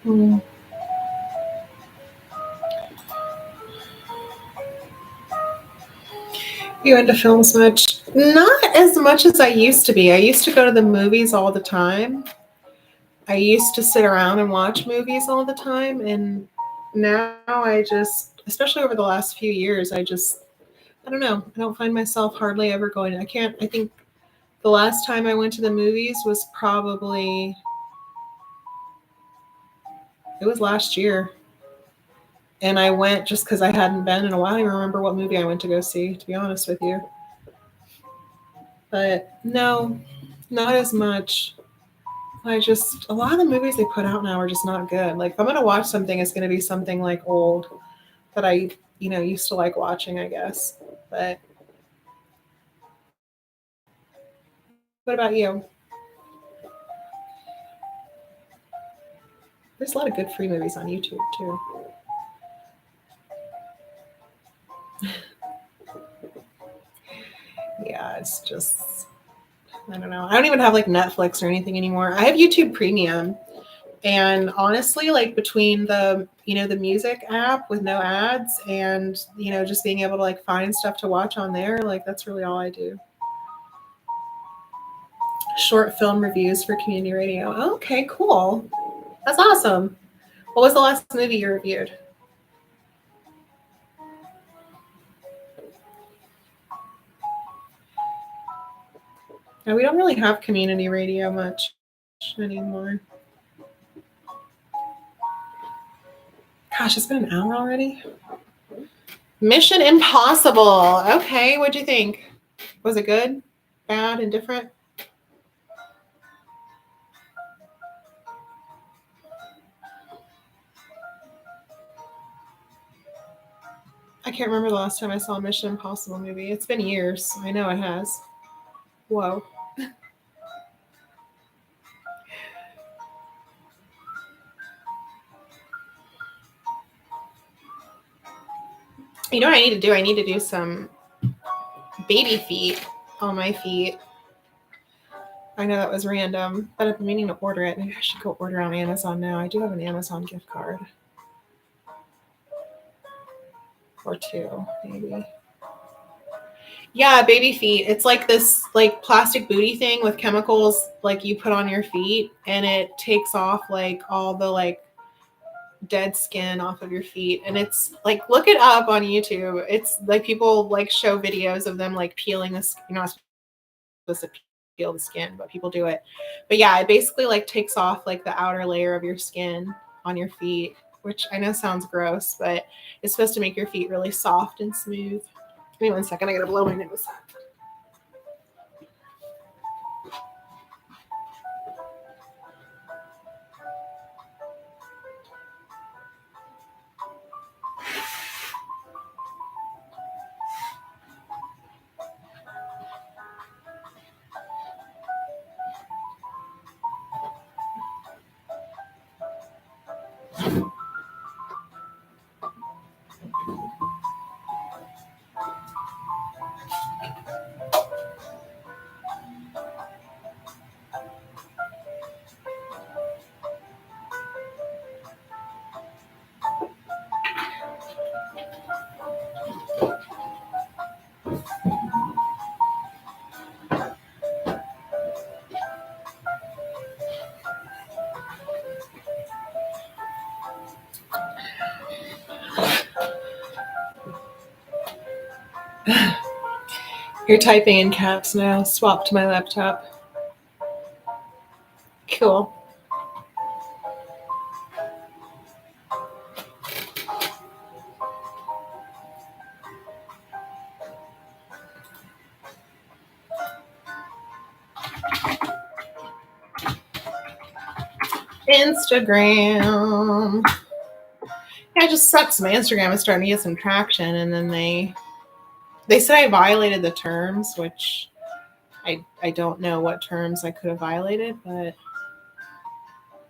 Mm. You into films much? Not as much as I used to be. I used to go to the movies all the time. I used to sit around and watch movies all the time, and now I just, especially over the last few years, I don't know. I don't find myself hardly ever going. I think the last time I went to the movies was probably, it was last year. And I went just because I hadn't been in a while. I don't even remember what movie I went to go see, to be honest with you. But no, not as much. A lot of the movies they put out now are just not good. Like, if I'm going to watch something, it's going to be something like old that I, used to like watching, I guess. But what about you? There's a lot of good free movies on YouTube, too. Yeah, it's just, I don't know. I don't even have like Netflix or anything anymore. I have YouTube Premium. And honestly, like between the music app with no ads and, just being able to like find stuff to watch on there, like that's really all I do. Short film reviews for community radio. Okay, cool. That's awesome. What was the last movie you reviewed? No, we don't really have community radio much anymore. Gosh, it's been an hour already. Mission Impossible. Okay, what'd you think? Was it good, bad, indifferent? I can't remember the last time I saw a Mission Impossible movie. It's been years. I know it has. Whoa. You know what I need to do? I need to do some baby feet on my feet. I know that was random, but I've been meaning to order it. Maybe I should go order on Amazon now. I do have an Amazon gift card. Or two, maybe. Yeah, baby feet. It's like this like plastic booty thing with chemicals like you put on your feet, and it takes off like all the like dead skin off of your feet. And it's like, look it up on YouTube. It's like people like show videos of them like peeling this, you're not supposed to peel the skin, but people do it. But yeah, it basically like takes off like the outer layer of your skin on your feet, which I know sounds gross, but it's supposed to make your feet really soft and smooth. Give me 1 second, I gotta blow my nose. You're typing in caps now. Swap to my laptop. Cool. Instagram. Yeah, it just sucks. My Instagram is starting to get some traction, and then they said I violated the terms, which I don't know what terms I could have violated, but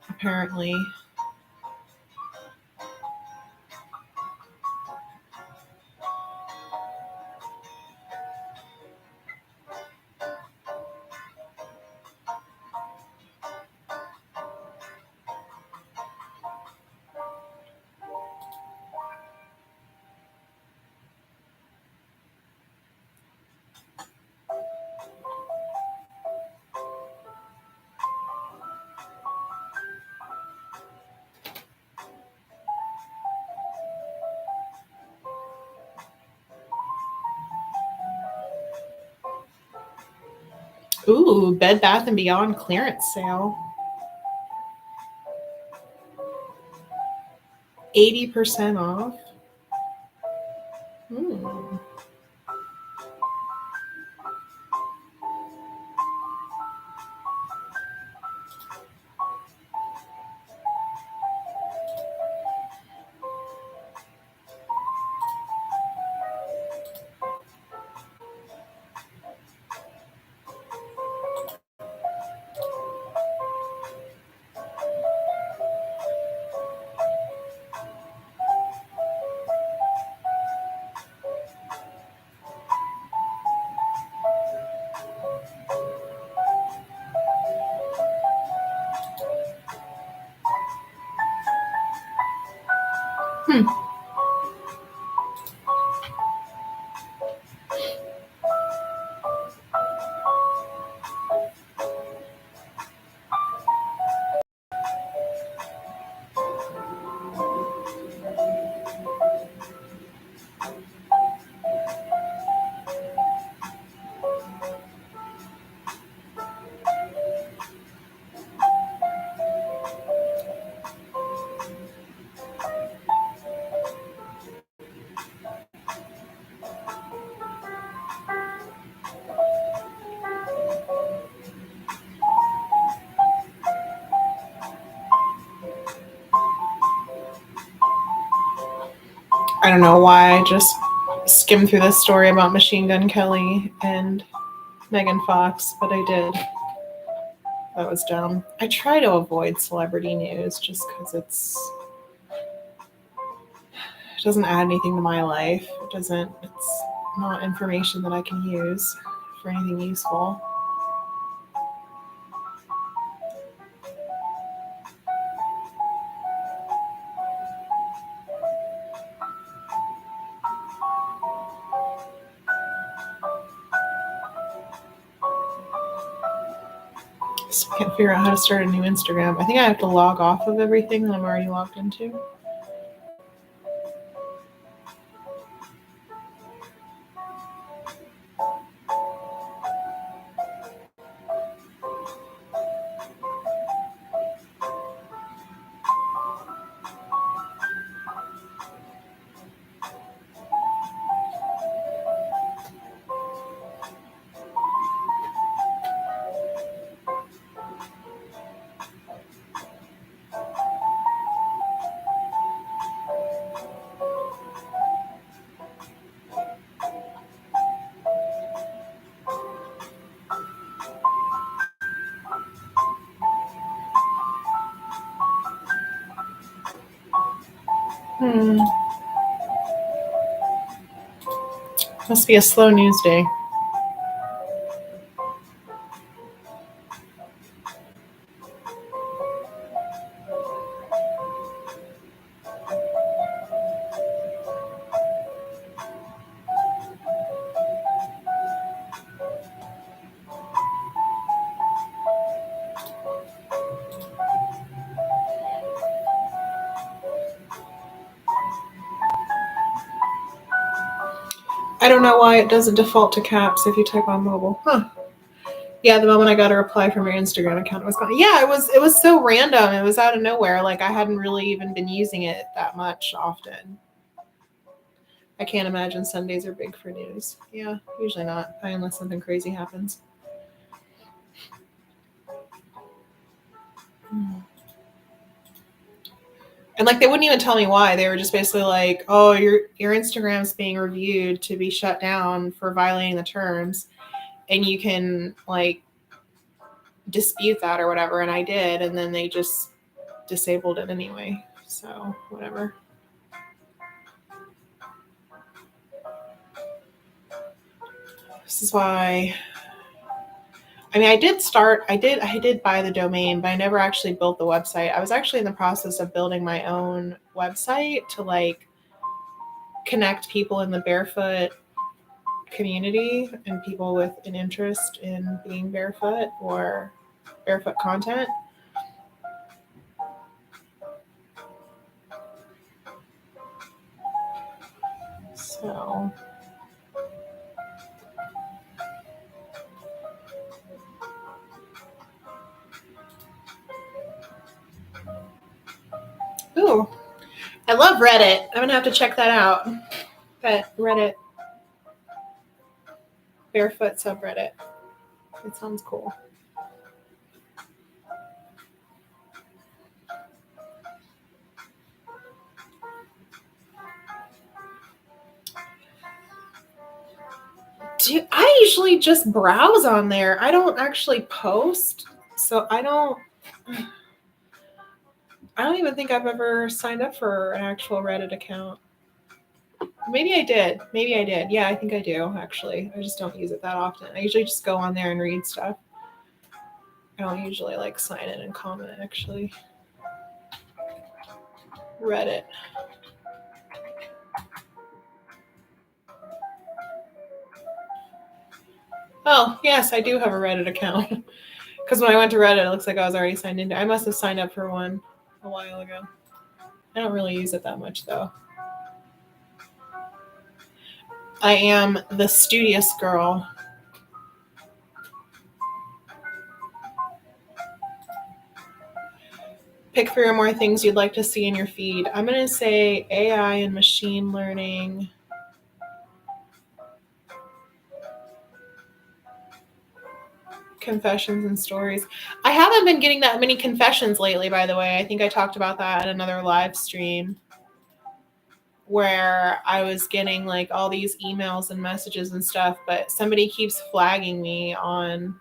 apparently. Ooh, Bed Bath and Beyond clearance sale. 80% off. Hmm. Hmm. I don't know why I just skimmed through this story about Machine Gun Kelly and Megan Fox, but I did. That was dumb. I try to avoid celebrity news just because it doesn't add anything to my life. It's not information that I can use for anything useful. Just can't figure out how to start a new Instagram. I think I have to log off of everything that I'm already logged into. Must be a slow news day. I don't know why it doesn't default to caps if you type on mobile. Huh. Yeah, the moment I got a reply from your Instagram account, it was gone. Yeah, it was so random. It was out of nowhere. Like I hadn't really even been using it that much often. I can't imagine Sundays are big for news. Yeah, usually not, unless something crazy happens. And like they wouldn't even tell me why. They were just basically like, "Oh, your Instagram's being reviewed to be shut down for violating the terms, and you can like dispute that or whatever." And I did, and then they just disabled it anyway. So whatever. This is why. I mean, I did buy the domain, but I never actually built the website. I was actually in the process of building my own website to like connect people in the barefoot community and people with an interest in being barefoot or barefoot content. So ooh, I love Reddit. I'm gonna have to check that out. That Reddit barefoot subreddit. It sounds cool. I usually just browse on there. I don't actually post, so I don't even think I've ever signed up for an actual Reddit account. Maybe I did. Yeah, I think I do, actually. I just don't use it that often. I usually just go on there and read stuff. I don't usually like sign in and comment, actually. Reddit. Oh, yes, I do have a Reddit account. Because when I went to Reddit, it looks like I was already signed into. I must have signed up for one a while ago. I don't really use it that much, though. I am the studious girl. Pick 3 or more things you'd like to see in your feed. I'm going to say AI and machine learning. Confessions and stories. I haven't been getting that many confessions lately, by the way. I think I talked about that in another live stream where I was getting like all these emails and messages and stuff, but somebody keeps flagging me on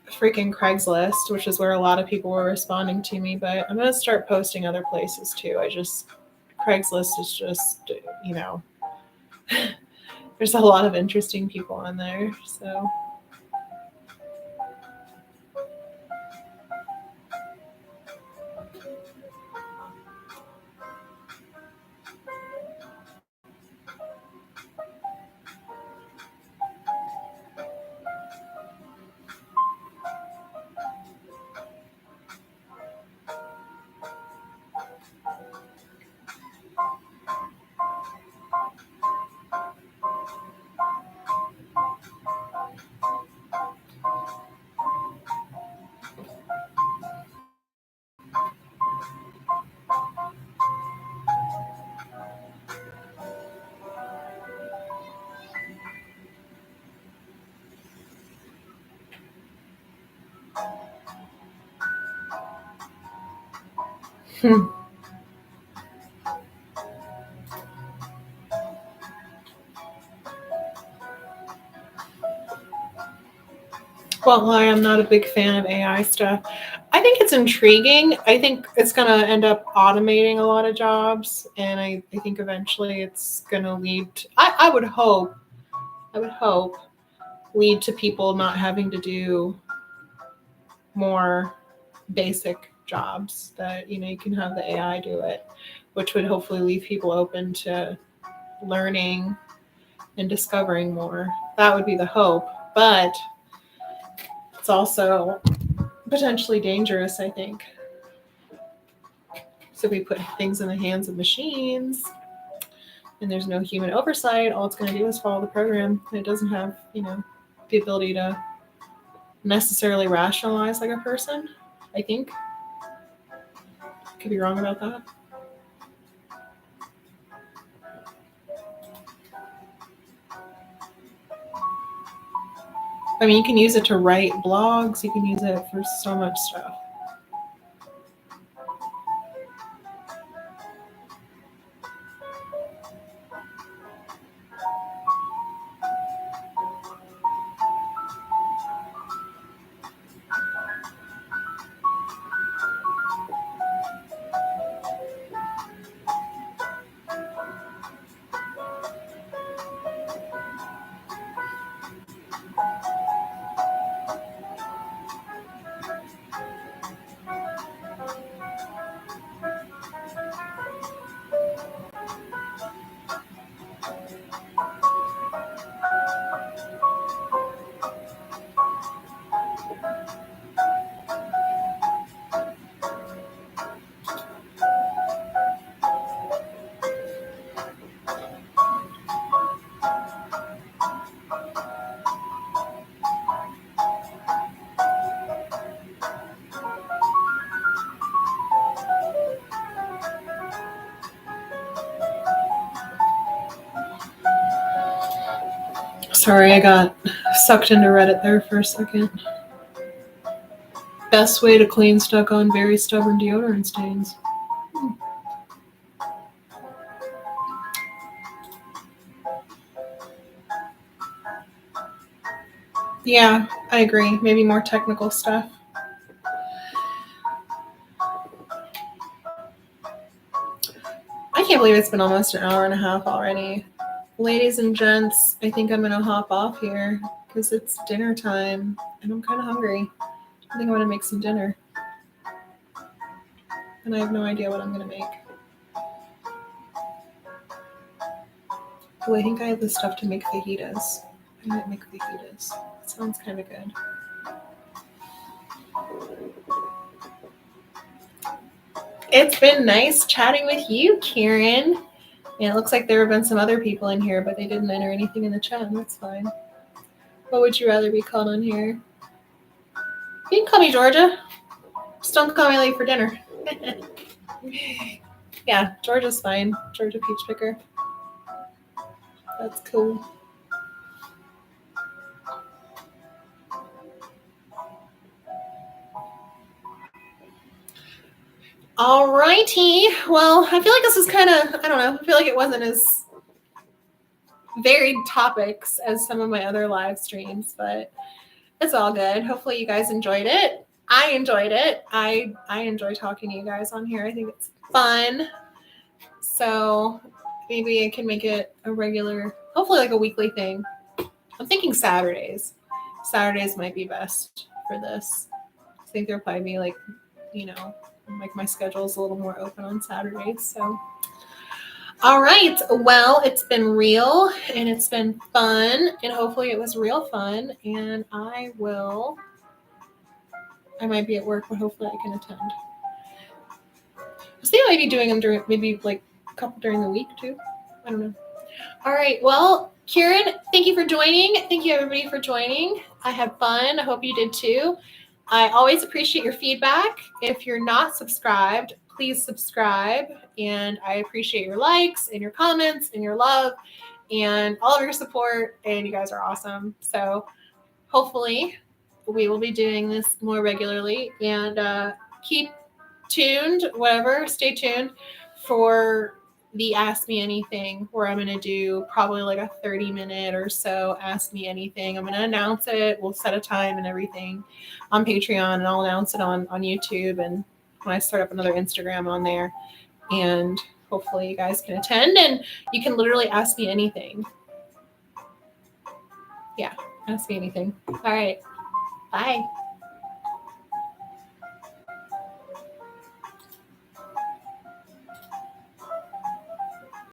freaking Craigslist, which is where a lot of people were responding to me, but I'm going to start posting other places too. Craigslist is just, there's a lot of interesting people on there, so. Well, I am not a big fan of AI stuff. I think it's intriguing. I think it's going to end up automating a lot of jobs, and I think eventually it's going to lead to, I would hope, lead to people not having to do more basic jobs that, you can have the AI do it, which would hopefully leave people open to learning and discovering more. That would be the hope, but it's also potentially dangerous, I think. So if we put things in the hands of machines and there's no human oversight, all it's going to do is follow the program. It doesn't have, the ability to necessarily rationalize like a person, I think. Could be wrong about that. I mean, you can use it to write blogs. You can use it for so much stuff. Sorry, I got sucked into Reddit there for a second. Best way to clean stuck on very stubborn deodorant stains. Yeah, I agree. Maybe more technical stuff. I can't believe it's been almost an hour and a half already. Ladies and gents, I think I'm going to hop off here because it's dinner time and I'm kind of hungry. I think I want to make some dinner. And I have no idea what I'm going to make. Oh, I think I have the stuff to make fajitas. I might make fajitas. That sounds kind of good. It's been nice chatting with you, Karen. And it looks like there have been some other people in here, but they didn't enter anything in the chat, and that's fine. What would you rather be called on here? You can call me Georgia. Just don't call me late for dinner. Yeah, Georgia's fine. Georgia Peach Picker. That's cool. Alrighty. Well, I feel like this is kind of, I don't know, I feel like it wasn't as varied topics as some of my other live streams, but it's all good. Hopefully you guys enjoyed it. I enjoyed it. I enjoy talking to you guys on here. I think it's fun. So maybe I can make it a regular, hopefully like a weekly thing. I'm thinking Saturdays. Saturdays might be best for this. I think there'll probably be like, like my schedule is a little more open on Saturdays. So, all right. Well, it's been real and it's been fun, and hopefully it was real fun. And I might be at work, but hopefully I can attend. I was thinking I might be doing them during maybe like a couple during the week too. I don't know. All right. Well, Kieran, thank you for joining. Thank you everybody for joining. I had fun. I hope you did too. I always appreciate your feedback. If you're not subscribed, please subscribe. And I appreciate your likes and your comments and your love and all of your support. And you guys are awesome. So hopefully we will be doing this more regularly, and keep tuned, stay tuned for the Ask Me Anything, where I'm going to do probably like a 30-minute or so Ask Me Anything. I'm going to announce it. We'll set a time and everything on Patreon, and I'll announce it on YouTube, and when I start up another Instagram on there. And hopefully you guys can attend, and you can literally ask me anything. Yeah, ask me anything. All right. Bye.